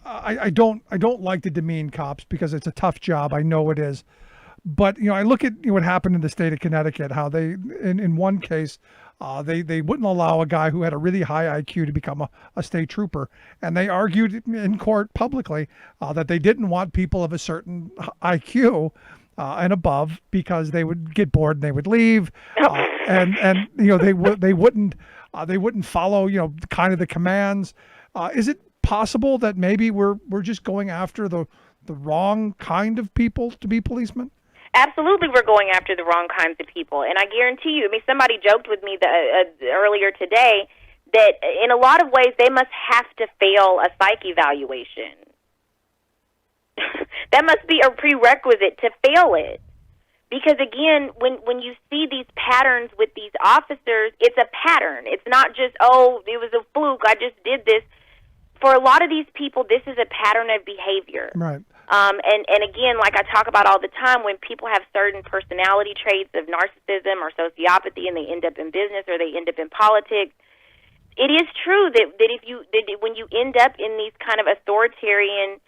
I don't like to demean cops because it's a tough job. I know it is. But, I look at what happened in the state of Connecticut, how they, in one case, they wouldn't allow a guy who had a really high IQ to become a state trooper. And they argued in court publicly that they didn't want people of a certain IQ and above because they would get bored and they would leave. And they wouldn't follow, kind of the commands. Is it possible that maybe we're just going after the wrong kind of people to be policemen? Absolutely, we're going after the wrong kinds of people, and I guarantee you. Somebody joked with me earlier today that in a lot of ways they must have to fail a psych evaluation. That must be a prerequisite to fail it, because again, when you see these patterns with these officers, it's a pattern. It's not just it was a fluke. I just did this. For a lot of these people, this is a pattern of behavior. Right. And again, like I talk about all the time, when people have certain personality traits of narcissism or sociopathy and they end up in business or they end up in politics, it is true that when you end up in these kind of authoritarian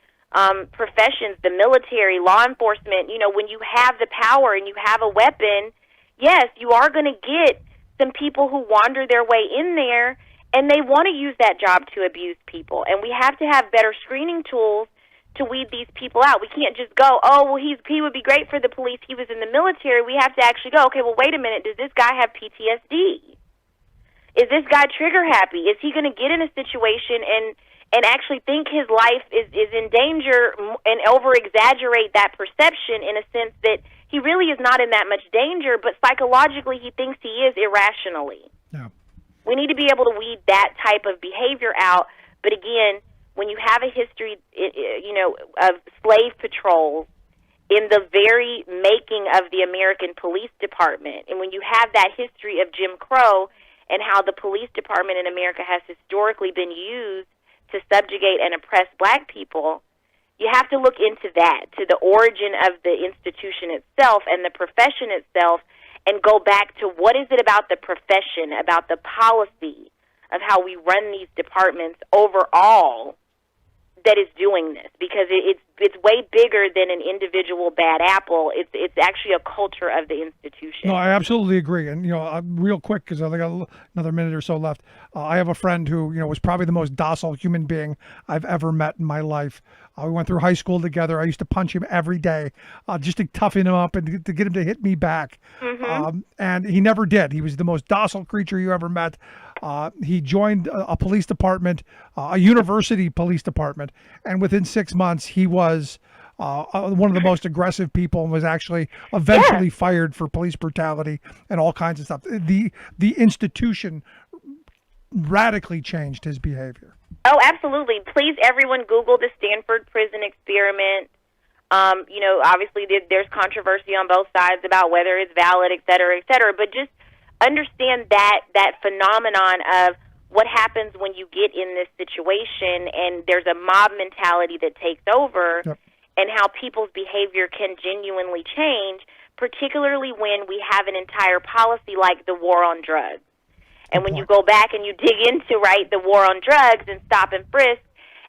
professions, the military, law enforcement, when you have the power and you have a weapon, yes, you are going to get some people who wander their way in there. And they want to use that job to abuse people. And we have to have better screening tools to weed these people out. We can't just go, he would be great for the police. He was in the military. We have to actually go, okay, well, wait a minute. Does this guy have PTSD? Is this guy trigger happy? Is he going to get in a situation and actually think his life is in danger and over-exaggerate that perception in a sense that he really is not in that much danger, but psychologically he thinks he is irrationally? Yeah. We need to be able to weed that type of behavior out. But again, when you have a history, of slave patrols in the very making of the American Police Department, and when you have that history of Jim Crow and how the police department in America has historically been used to subjugate and oppress black people, you have to look into that, to the origin of the institution itself and the profession itself, and go back to what is it about the profession, about the policy of how we run these departments overall that is doing this, because it's way bigger than an individual bad apple. It's actually a culture of the institution. No, I absolutely agree. And real quick, because I got another minute or so left. I have a friend who was probably the most docile human being I've ever met in my life. We went through high school together. I used to punch him every day just to toughen him up and to get him to hit me back. Mm-hmm. And he never did. He was the most docile creature you ever met. He joined a police department, a university police department, and within 6 months he was one of the most aggressive people and was actually eventually fired for police brutality and all kinds of stuff. The institution radically changed his behavior. Oh, absolutely. Please, everyone, Google the Stanford prison experiment. Obviously there's controversy on both sides about whether it's valid, et cetera, but just understand that phenomenon of what happens when you get in this situation and there's a mob mentality that takes over. Yep. And how people's behavior can genuinely change, particularly when we have an entire policy like the war on drugs. And when you go back and you dig into, the war on drugs and stop and frisk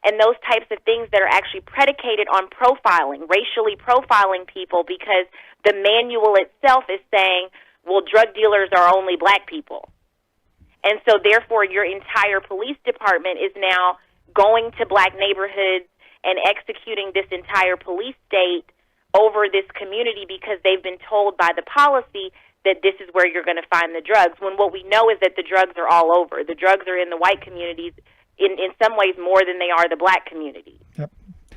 and those types of things that are actually predicated on profiling, racially profiling people, because the manual itself is saying, well, drug dealers are only black people. And so therefore your entire police department is now going to black neighborhoods and executing this entire police state over this community because they've been told by the policy that this is where you're going to find the drugs, when what we know is that the drugs are all over. The drugs are in the white communities in some ways more than they are the black community. Yep.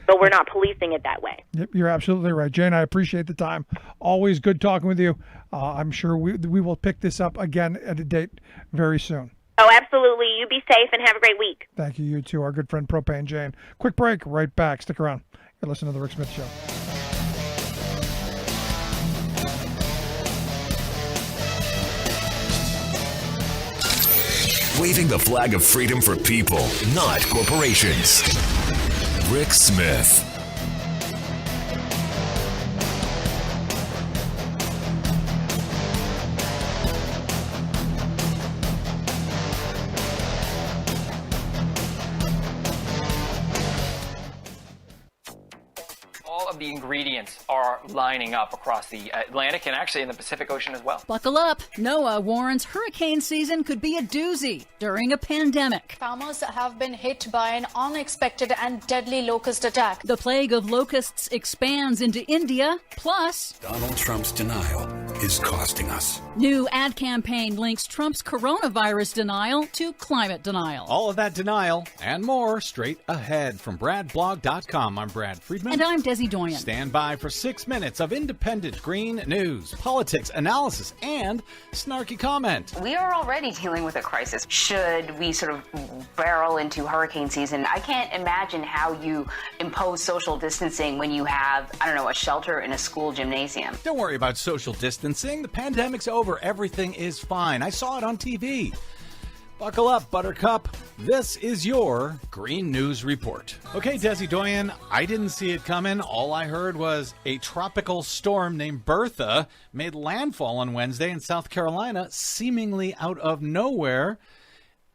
But we're not policing it that way. Yep, you're absolutely right. Jane, I appreciate the time. Always good talking with you. I'm sure we will pick this up again at a date very soon. Oh, absolutely. You be safe and have a great week. Thank you, you too. Our good friend Propane Jane. Quick break, right back. Stick around. You're listening to The Rick Smith Show. Waving the flag of freedom for people, not corporations. Rick Smith. All of the ingredients are lining up across the Atlantic and actually in the Pacific Ocean as well. Buckle up. NOAA warns hurricane season could be a doozy during a pandemic. Farmers have been hit by an unexpected and deadly locust attack. The plague of locusts expands into India, plus Donald Trump's denial is costing us. New ad campaign links Trump's coronavirus denial to climate denial. All of that denial and more straight ahead from BradBlog.com. I'm Brad Friedman. And I'm Desi Doyen. Stand by for 6 minutes of independent green news, politics, analysis, and snarky comment. We are already dealing with a crisis. Should we sort of barrel into hurricane season? I can't imagine how you impose social distancing when you have, a shelter in a school gymnasium. Don't worry about social distancing. The pandemic's over. Everything is fine. I saw it on TV. Buckle up, Buttercup. This is your Green News Report. Okay, Desi Doyen, I didn't see it coming. All I heard was a tropical storm named Bertha made landfall on Wednesday in South Carolina, seemingly out of nowhere.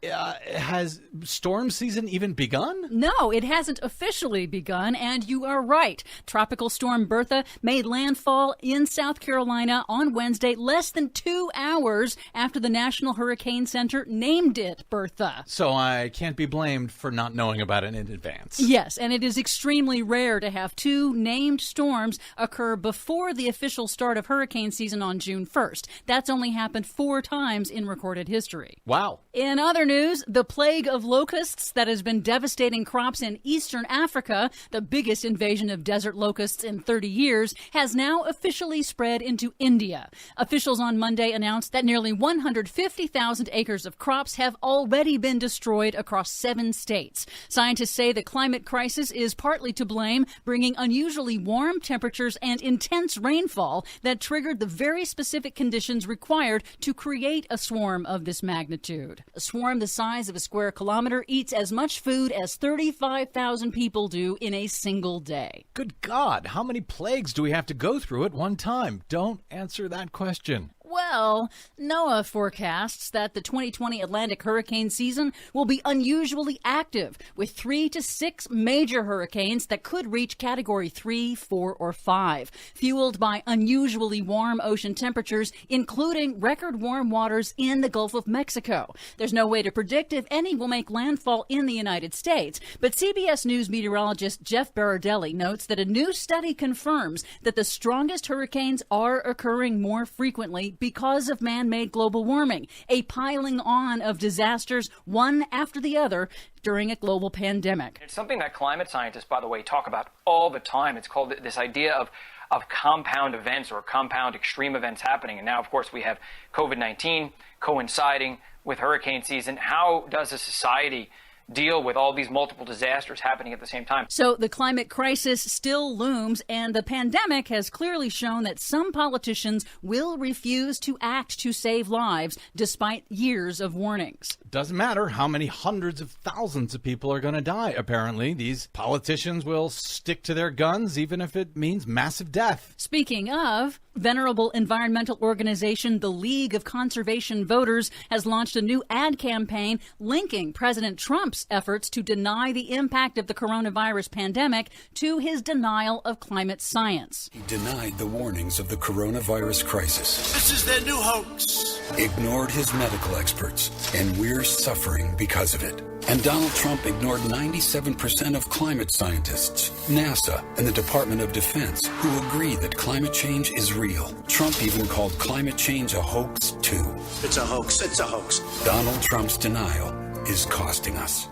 Has storm season even begun? No, it hasn't officially begun, and you are right. Tropical storm Bertha made landfall in South Carolina on Wednesday, less than 2 hours after the National Hurricane Center named it Bertha. So I can't be blamed for not knowing about it in advance. Yes, and it is extremely rare to have two named storms occur before the official start of hurricane season on June 1st. That's only happened 4 times in recorded history. Wow. In other news, the plague of locusts that has been devastating crops in eastern Africa, the biggest invasion of desert locusts in 30 years, has now officially spread into India. Officials on Monday announced that nearly 150,000 acres of crops have already been destroyed across 7 states. Scientists say the climate crisis is partly to blame, bringing unusually warm temperatures and intense rainfall that triggered the very specific conditions required to create a swarm of this magnitude. A swarm the size of a square kilometer eats as much food as 35,000 people do in a single day. Good God, how many plagues do we have to go through at one time? Don't answer that question. Well, NOAA forecasts that the 2020 Atlantic hurricane season will be unusually active, with 3 to 6 major hurricanes that could reach Category 3, 4, or 5, fueled by unusually warm ocean temperatures, including record warm waters in the Gulf of Mexico. There's no way to predict if any will make landfall in the United States, but CBS News meteorologist Jeff Berardelli notes that a new study confirms that the strongest hurricanes are occurring more frequently because of man-made global warming, a piling on of disasters one after the other during a global pandemic. It's something that climate scientists, by the way, talk about all the time. It's called this idea of compound events or compound extreme events happening. And now, of course, we have COVID-19 coinciding with hurricane season. How does a society deal with all these multiple disasters happening at the same time? So the climate crisis still looms, and the pandemic has clearly shown that some politicians will refuse to act to save lives despite years of warnings. Doesn't matter how many hundreds of thousands of people are going to die, apparently. These politicians will stick to their guns even if it means massive death. Speaking of, venerable environmental organization the League of Conservation Voters has launched a new ad campaign linking President Trump's efforts to deny the impact of the coronavirus pandemic to his denial of climate science. He denied the warnings of the coronavirus crisis. This is their new hoax. Ignored his medical experts, and we're suffering because of it. And Donald Trump ignored 97% of climate scientists, NASA, and the Department of Defense, who agree that climate change is real. Trump even called climate change a hoax, too. It's a hoax. It's a hoax. Donald Trump's denial is costing us.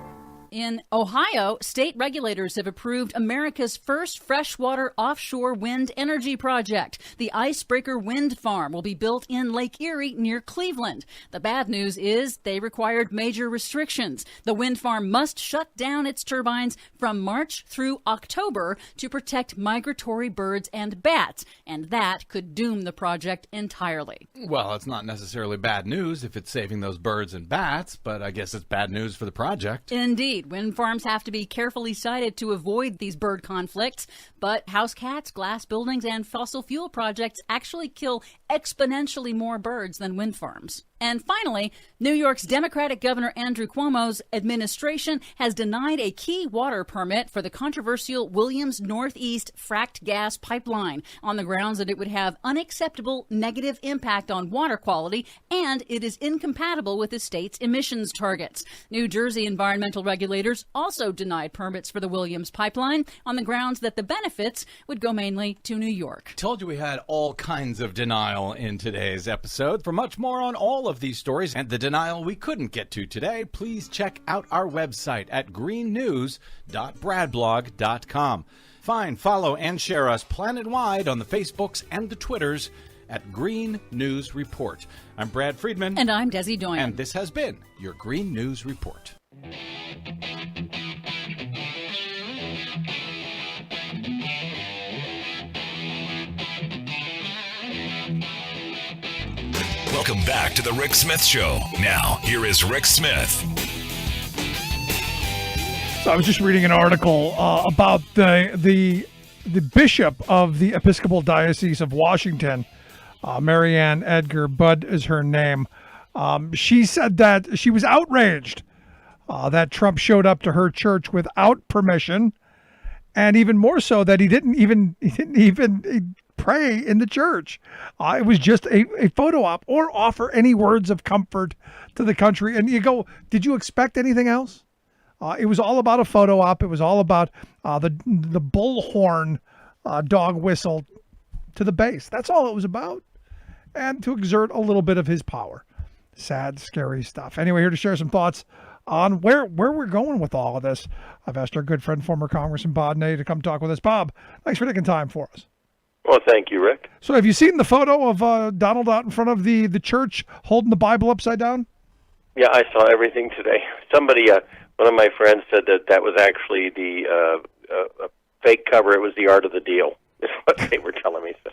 In Ohio, state regulators have approved America's first freshwater offshore wind energy project. The Icebreaker Wind Farm will be built in Lake Erie near Cleveland. The bad news is they required major restrictions. The wind farm must shut down its turbines from March through October to protect migratory birds and bats, and that could doom the project entirely. Well, it's not necessarily bad news if it's saving those birds and bats, but I guess it's bad news for the project. Indeed. Wind farms have to be carefully sited to avoid these bird conflicts, but house cats, glass buildings, and fossil fuel projects actually kill exponentially more birds than wind farms. And finally, New York's Democratic Governor Andrew Cuomo's administration has denied a key water permit for the controversial Williams Northeast fracked gas pipeline on the grounds that it would have unacceptable negative impact on water quality and it is incompatible with the state's emissions targets. New Jersey environmental regulators also denied permits for the Williams pipeline on the grounds that the benefits would go mainly to New York. Told you we had all kinds of denial in today's episode. For much more on all of these stories and the denial we couldn't get to today, please check out our website at greennews.bradblog.com. Find, follow, and share us planet-wide on the Facebooks and the Twitters at Green News Report. I'm Brad Friedman. And I'm Desi Doyen. And this has been your Green News Report. Welcome back to the Rick Smith Show. Now, here is Rick Smith. So I was just reading an article about the bishop of the Episcopal Diocese of Washington, Marianne Edgar Budd is her name. She said that she was outraged that Trump showed up to her church without permission, and even more so that he didn't even pray in the church. It was just a photo op or offer any words of comfort to the country. And you go, did you expect anything else? It was all about a photo op. It was all about the bullhorn dog whistle to the base. That's all it was about. And to exert a little bit of his power. Sad, scary stuff. Anyway, here to share some thoughts on where we're going with all of this. I've asked our good friend, former Congressman Bob Ney, to come talk with us. Bob, thanks for taking time for us. Well, thank you, Rick. So have you seen the photo of Donald out in front of the church holding the Bible upside down? Yeah, I saw everything today. Somebody, one of my friends said that was actually the fake cover. It was the art of the deal, is what they were telling me. So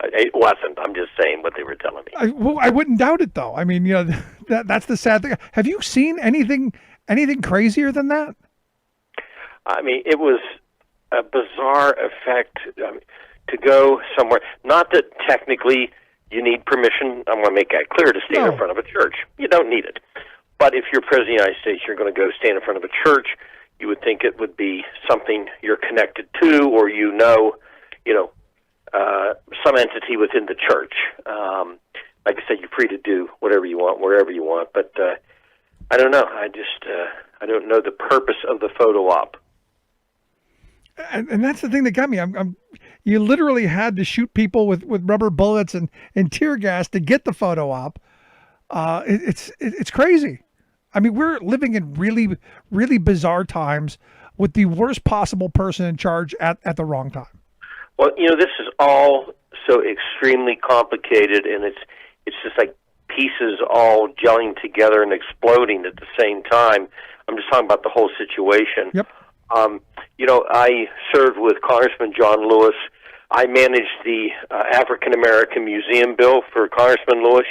it wasn't. I'm just saying what they were telling me. I wouldn't doubt it, though. I mean, that's the sad thing. Have you seen anything crazier than that? I mean, it was a bizarre effect. I mean, to go somewhere, not that technically you need permission. I want to make that clear to stand in front of a church. You don't need it. But if you're President of the United States, you're going to go stand in front of a church, you would think it would be something you're connected to, or some entity within the church. Like I said, you're free to do whatever you want, wherever you want. But I don't know. I don't know the purpose of the photo op. And that's the thing that got me. You literally had to shoot people with rubber bullets and tear gas to get the photo op. It's crazy. I mean, we're living in really, really bizarre times with the worst possible person in charge at the wrong time. Well, this is all so extremely complicated, and it's just like pieces all gelling together and exploding at the same time. I'm just talking about the whole situation. Yep. I served with Congressman John Lewis. I managed the African American Museum bill for Congressman Lewis.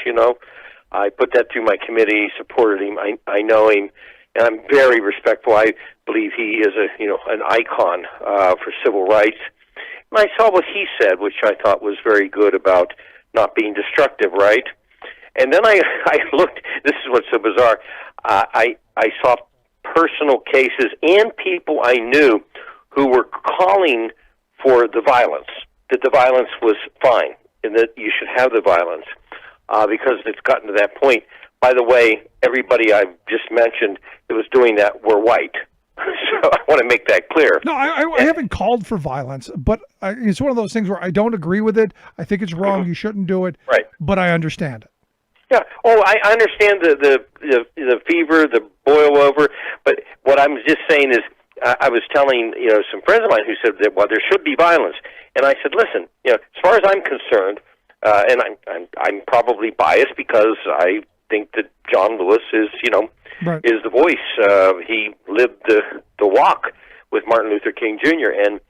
I put that through my committee, supported him. I know him, and I'm very respectful. I believe he is an icon for civil rights. And I saw what he said, which I thought was very good about not being destructive, right? And then I looked. This is what's so bizarre. I saw personal cases and people I knew who were calling for the violence, that the violence was fine and that you should have the violence because it's gotten to that point. By the way, everybody I've just mentioned that was doing that were white. So I want to make that clear. No, I haven't called for violence, but it's one of those things where I don't agree with it. I think it's wrong. Mm-hmm. You shouldn't do it. Right. But I understand it. Yeah. Oh, I understand the fever, the boil over. But what I'm just saying is, I was telling some friends of mine who said that there should be violence, and I said, listen, as far as I'm concerned, and I'm probably biased because I think that John Lewis is Right. is the voice. He lived the walk with Martin Luther King Jr. and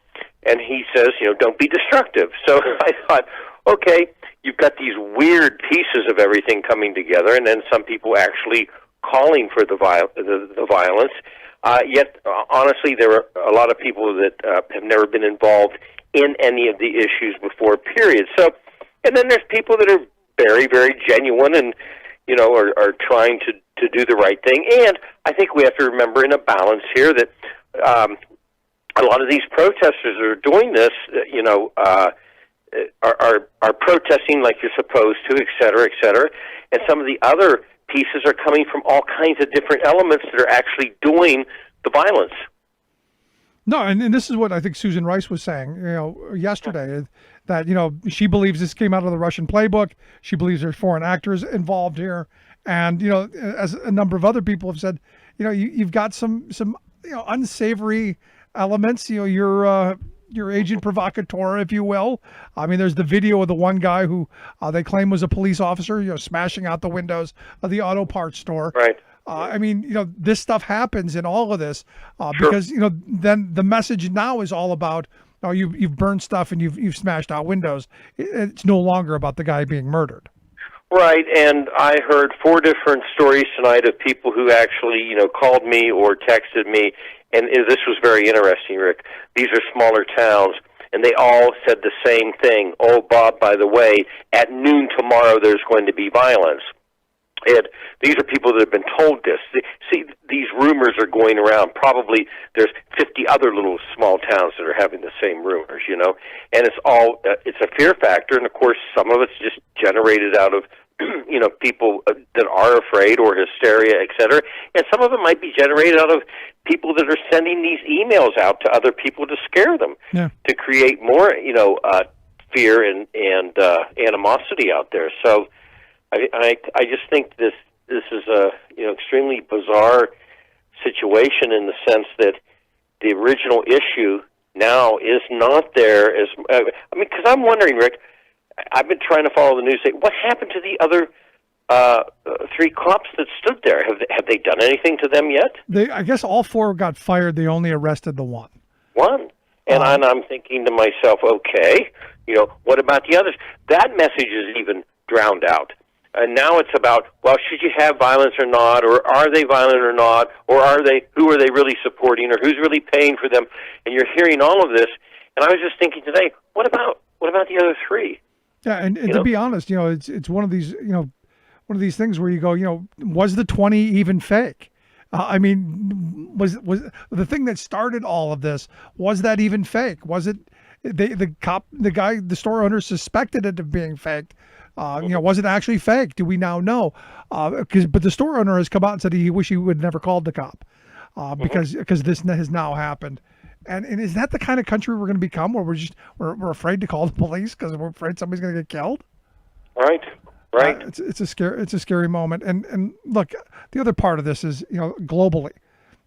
he says, don't be destructive. So I thought, okay, you've got these weird pieces of everything coming together, and then some people actually calling for the violence. Yet, honestly, there are a lot of people that have never been involved in any of the issues before, period. So, and then there's people that are very, very genuine and, are trying to do the right thing. And I think we have to remember in a balance here that a lot of these protesters that are doing this, are protesting like you're supposed to, et cetera, et cetera. And some of the other pieces are coming from all kinds of different elements that are actually doing the violence. No, and this is what I think Susan Rice was saying, yesterday, that, she believes this came out of the Russian playbook. She believes there's foreign actors involved here. And, as a number of other people have said, you've got some unsavory elements, your agent provocateur, if you will. I mean, there's the video of the one guy who they claim was a police officer, smashing out the windows of the auto parts store. Right. I mean, this stuff happens in all of this because, then the message now is all about, you've burned stuff and you've smashed out windows. It's no longer about the guy being murdered. Right, and I heard 4 different stories tonight of people who actually, called me or texted me, and this was very interesting, Rick. These are smaller towns, and they all said the same thing. Oh, Bob, by the way, at noon tomorrow there's going to be violence. And these are people that have been told this. See, these rumors are going around. Probably there's 50 other little small towns that are having the same rumors, And it's all, it's a fear factor, and of course some of it's just generated out of people that are afraid or hysteria, et cetera. And some of it might be generated out of people that are sending these emails out to other people to scare them, to create more, fear and animosity out there. So I just think this is a extremely bizarre situation in the sense that the original issue now is not there as because I'm wondering, Rick, I've been trying to follow the news. What happened to the other 3 cops that stood there? Have they done anything to them yet? I guess all 4 got fired. They only arrested the one. And I'm thinking to myself, okay, what about the others? That message is even drowned out. And now it's about, well, should you have violence or not, or are they violent or not, or who are they really supporting, or who's really paying for them? And you're hearing all of this, and I was just thinking today, what about the other 3? Yeah, and to be honest, it's one of these, one of these things where you go, was the 20 even fake? I mean, was the thing that started all of this, was that even fake? Was it the store owner suspected it of being faked? Was it actually fake? Do we now know? But the store owner has come out and said he wish he would never called the cop because this has now happened. And is that the kind of country we're going to become, where we're afraid to call the police because we're afraid somebody's going to get killed? Right. It's a scary moment. And look, the other part of this is globally,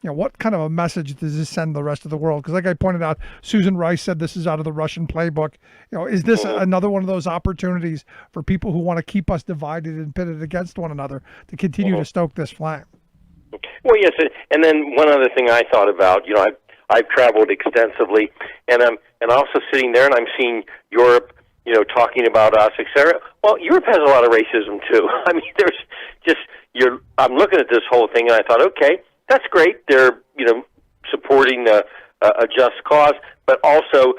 what kind of a message does this send the rest of the world? Because like I pointed out, Susan Rice said this is out of the Russian playbook. Is this another one of those opportunities for people who want to keep us divided and pitted against one another to continue to stoke this flame? Well, yes, and then one other thing I thought about, I've traveled extensively, and I'm also sitting there and I'm seeing Europe, talking about us, etc. Well, Europe has a lot of racism too. I mean, there's just I'm looking at this whole thing and I thought, okay, that's great. They're supporting a just cause, but also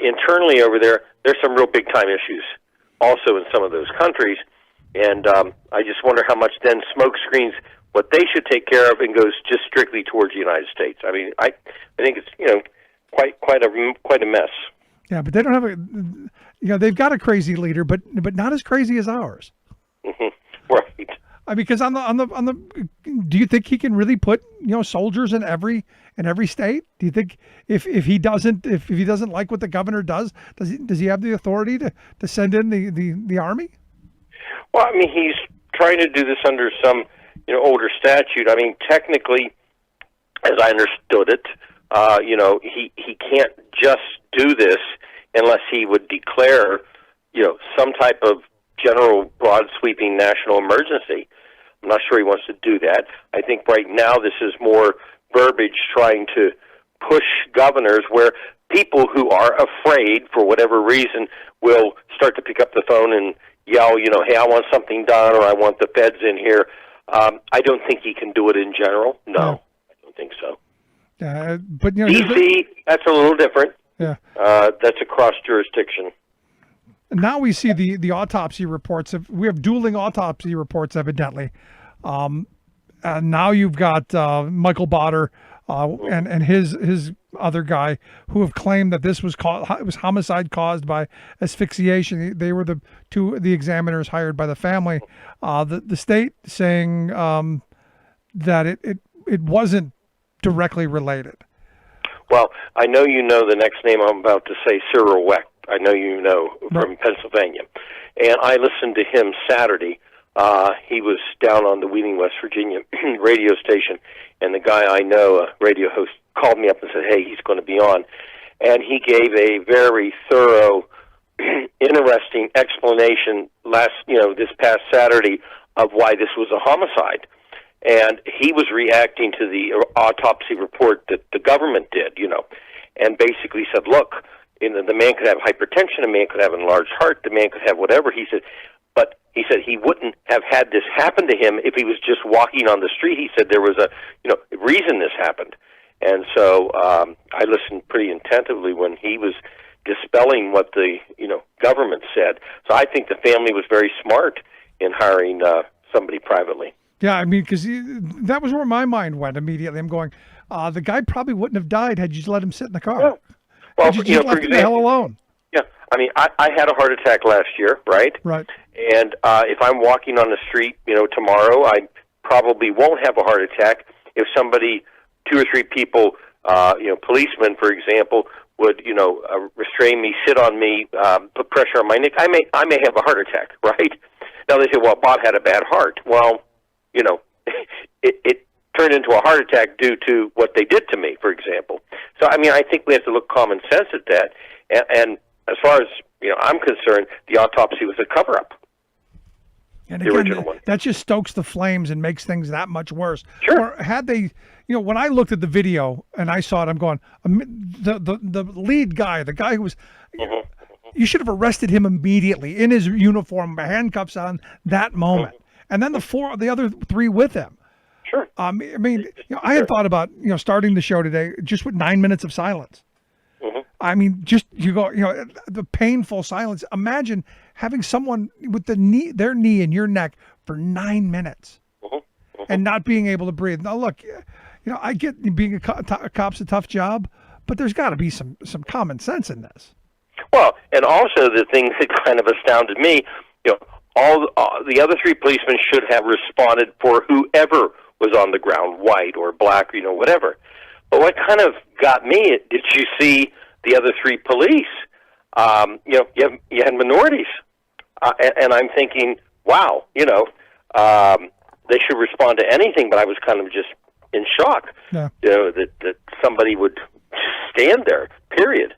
internally over there, there's some real big time issues also in some of those countries, and I just wonder how much then smoke screens what they should take care of and goes just strictly towards the United States. I mean, I think it's quite a mess. Yeah, but they don't have they've got a crazy leader, but not as crazy as ours. Right. Because on the do you think he can really put soldiers in every state? Do you think if he doesn't like what the governor does he have the authority to send in the army? Well, I mean, he's trying to do this under some older statute. I mean, technically, as I understood it, he can't just do this unless he would declare, some type of general, broad, sweeping national emergency. I'm not sure he wants to do that. I think right now this is more verbiage trying to push governors where people who are afraid, for whatever reason, will start to pick up the phone and yell, hey, I want something done, or I want the feds in here. I don't think he can do it in general. No, I don't think so. But DC, that's a little different. Yeah. That's across jurisdiction. Now we see the autopsy reports. We have dueling autopsy reports, evidently. And now you've got Michael Botter and his other guy who have claimed that this was homicide caused by asphyxiation. They were the examiners hired by the family. The state saying that it wasn't directly related. Well, I know you know the next name I'm about to say, Cyril Wecht. I know you know from Pennsylvania. And I listened to him Saturday. He was down on the Wheeling, West Virginia radio station, and the guy I know, a radio host, called me up and said, hey, he's going to be on. And he gave a very thorough, interesting explanation this past Saturday of why this was a homicide. And he was reacting to the autopsy report that the government did, and basically said, look, the man could have hypertension, the man could have an enlarged heart, the man could have whatever. He said, but he said he wouldn't have had this happen to him if he was just walking on the street. He said there was a reason this happened. And so I listened pretty attentively when he was dispelling what the government said. So I think the family was very smart in hiring somebody privately. Yeah, I mean, because that was where my mind went immediately. I'm going, the guy probably wouldn't have died had you just let him sit in the car. Yeah. Well, had you just left him the hell alone. Yeah, I mean, I had a heart attack last year, right? Right. And if I'm walking on the street, tomorrow, I probably won't have a heart attack. If somebody, 2 or 3 people, policemen, for example, would, restrain me, sit on me, put pressure on my neck, I may have a heart attack, right? Now they say, well, Bob had a bad heart. Well, it turned into a heart attack due to what they did to me, for example. So, I mean, I think we have to look common sense at that. And as far as, I'm concerned, the autopsy was a cover-up. And the again, original one. That just stokes the flames and makes things that much worse. Sure. Or had they, when I looked at the video and I saw it, I'm going, the lead guy, the guy who was, you should have arrested him immediately in his uniform, handcuffs on that moment. And then the other 3 with him. Sure. I mean, I had thought about, starting the show today just with 9 minutes of silence. I mean, just the painful silence. Imagine having someone with their knee in your neck for 9 minutes and not being able to breathe. Now, look, I get being a cop's a tough job, but there's got to be some common sense in this. Well, and also the thing that kind of astounded me, all the other 3 policemen should have responded for whoever was on the ground, white or black, whatever. But what kind of got me, did you see the other 3 police? You had minorities. And I'm thinking, wow, they should respond to anything, but I was kind of just in shock, that somebody would stand there, period.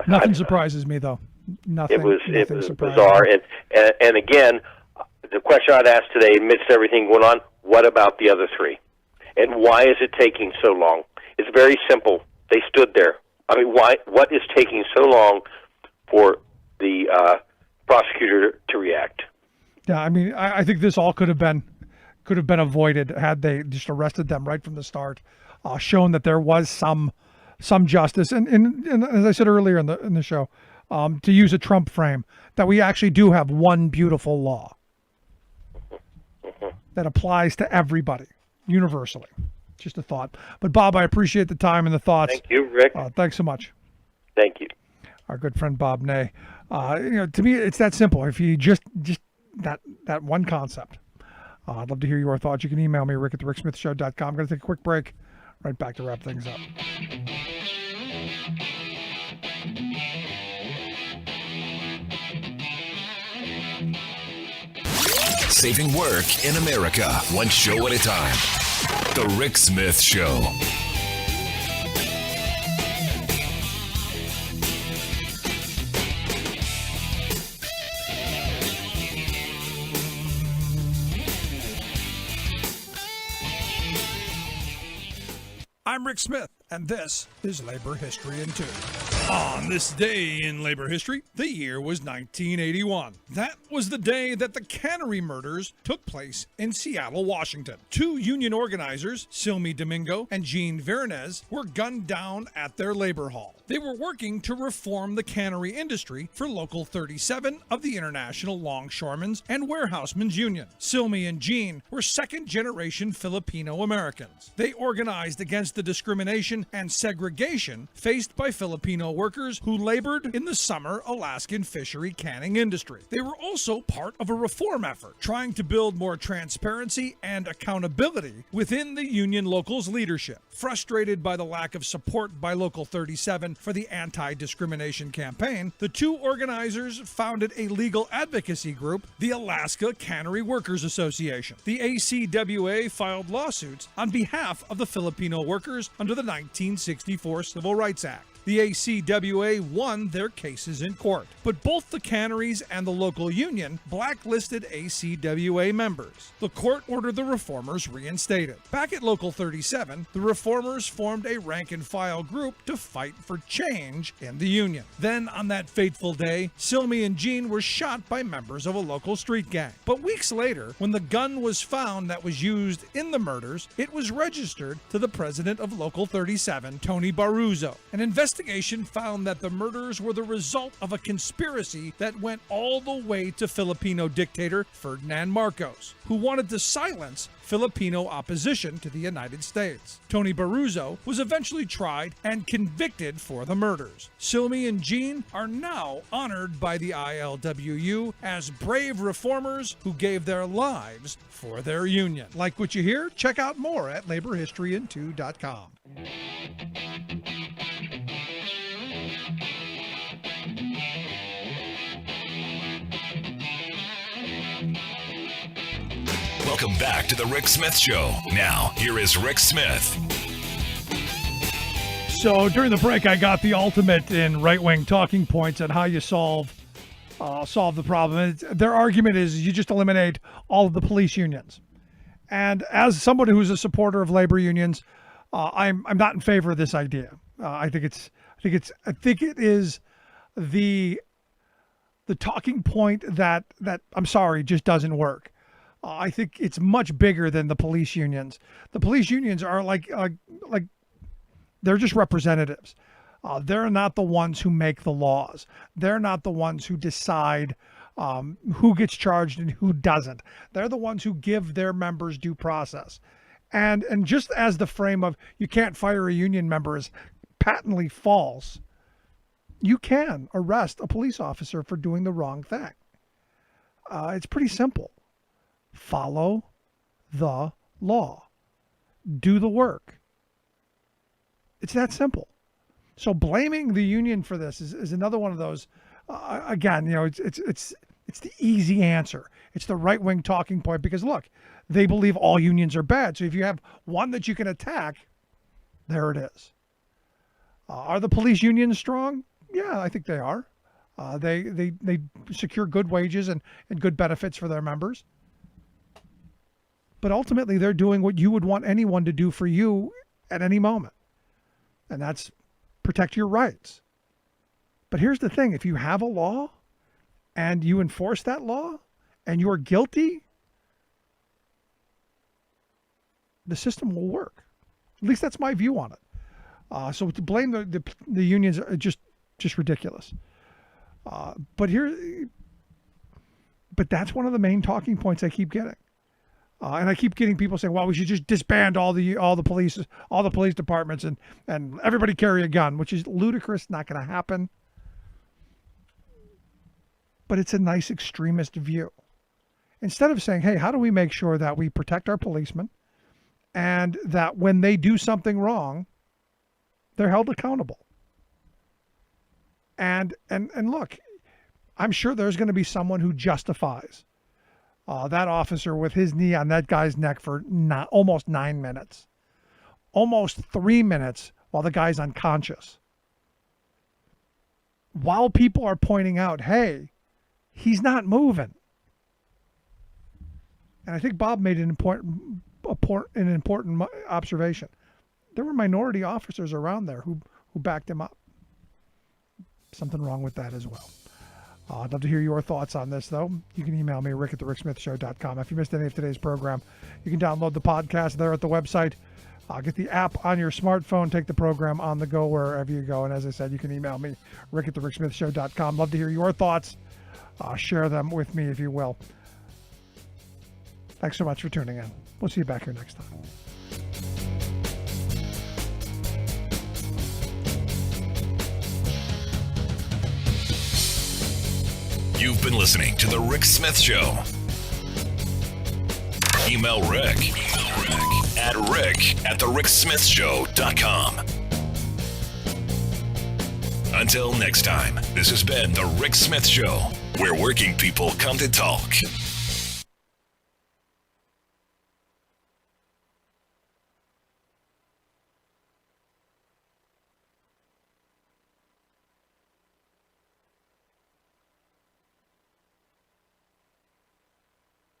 Nothing surprises me, though. Nothing. It was bizarre. And again, the question I'd ask today, amidst everything going on, what about the other 3? And why is it taking so long? It's very simple. They stood there. I mean, what is taking so long for the prosecutor to react? Yeah, I mean, I think this all could have been avoided had they just arrested them right from the start, shown that there was some justice, and as I said earlier in the show, to use a Trump frame, that we actually do have one beautiful law that applies to everybody universally. Just a thought. But Bob, I appreciate the time and the thoughts. Thank you, Rick. Thanks so much. Thank you. Our good friend Bob Ney. To me, it's that simple. If you just that one concept. I'd love to hear your thoughts. You can email me, rick@thericksmithshow.com. I'm going to take a quick break. Right back to wrap things up. saving work in America, one show at a time. The Rick Smith Show. I'm Rick Smith, and this is Labor History in 2. On this day in labor history, the year was 1981. That was the day that the cannery murders took place in Seattle, Washington. Two union organizers, Silmy Domingo and Jean Veronese, were gunned down at their labor hall. They were working to reform the cannery industry for Local 37 of the International Longshoremen's and Warehousemen's Union. Silmy and Jean were second-generation Filipino Americans. They organized against the discrimination and segregation faced by Filipino workers who labored in the summer Alaskan fishery canning industry. They were also part of a reform effort, trying to build more transparency and accountability within the union locals' leadership. Frustrated by the lack of support by Local 37 for the anti-discrimination campaign, the two organizers founded a legal advocacy group, the Alaska Cannery Workers Association. The ACWA filed lawsuits on behalf of the Filipino workers under the 1964 Civil Rights Act. The ACWA won their cases in court, but both the canneries and the local union blacklisted ACWA members. The court ordered the reformers reinstated. Back at Local 37, the reformers formed a rank-and-file group to fight for change in the union. Then, on that fateful day, Silmy and Jean were shot by members of a local street gang. But weeks later, when the gun was found that was used in the murders, it was registered to the president of Local 37, Tony Baruzzo. An investigation found that the murders were the result of a conspiracy that went all the way to Filipino dictator Ferdinand Marcos, who wanted to silence Filipino opposition to the United States. Tony Baruzzo was eventually tried and convicted for the murders. Silmy and Jean are now honored by the ILWU as brave reformers who gave their lives for their union. Like what you hear? Check out more at laborhistoryin2.com. Welcome back to the Rick Smith Show. Now, here is Rick Smith. So during the break, I got the ultimate in right-wing talking points on how you solve the problem. Their argument is you just eliminate all of the police unions. And as someone who's a supporter of labor unions, I'm not in favor of this idea. I think it is the talking point that I'm sorry just doesn't work. I think it's much bigger than the police unions. The police unions are like they're just representatives. They're not the ones who make the laws. They're not the ones who decide who gets charged and who doesn't. They're the ones who give their members due process. And just as the frame of you can't fire a union member is patently false, you can arrest a police officer for doing the wrong thing. It's pretty simple. Follow the law. Do the work. It's that simple. So blaming the union for this is another one of those. Again, it's the easy answer. It's the right-wing talking point because look, they believe all unions are bad. So if you have one that you can attack, there it is. Are the police unions strong? Yeah, I think they are. They secure good wages and good benefits for their members. But ultimately, they're doing what you would want anyone to do for you at any moment. And that's protect your rights. But here's the thing. If you have a law and you enforce that law and you're guilty, the system will work. At least that's my view on it. So to blame the unions are just ridiculous. But that's one of the main talking points I keep getting. And I keep getting people saying, well, we should just disband all the police departments and everybody carry a gun, which is ludicrous, not going to happen. But it's a nice extremist view. Instead of saying, hey, how do we make sure that we protect our policemen and that when they do something wrong, they're held accountable. And look, I'm sure there's going to be someone who justifies that officer with his knee on that guy's neck for almost 9 minutes. Almost 3 minutes while the guy's unconscious. While people are pointing out, hey, he's not moving. And I think Bob made an important observation. There were minority officers around there who backed him up. Something wrong with that as well. I'd love to hear your thoughts on this, though. You can email me, rick@thericksmithshow.com. If you missed any of today's program, you can download the podcast there at the website. Get the app on your smartphone. Take the program on the go wherever you go. And as I said, you can email me, rick@thericksmithshow.com. Love to hear your thoughts. Share them with me if you will. Thanks so much for tuning in. We'll see you back here next time. You've been listening to The Rick Smith Show. Email Rick at rick@thericksmithshow.com. Until next time, this has been The Rick Smith Show, where working people come to talk.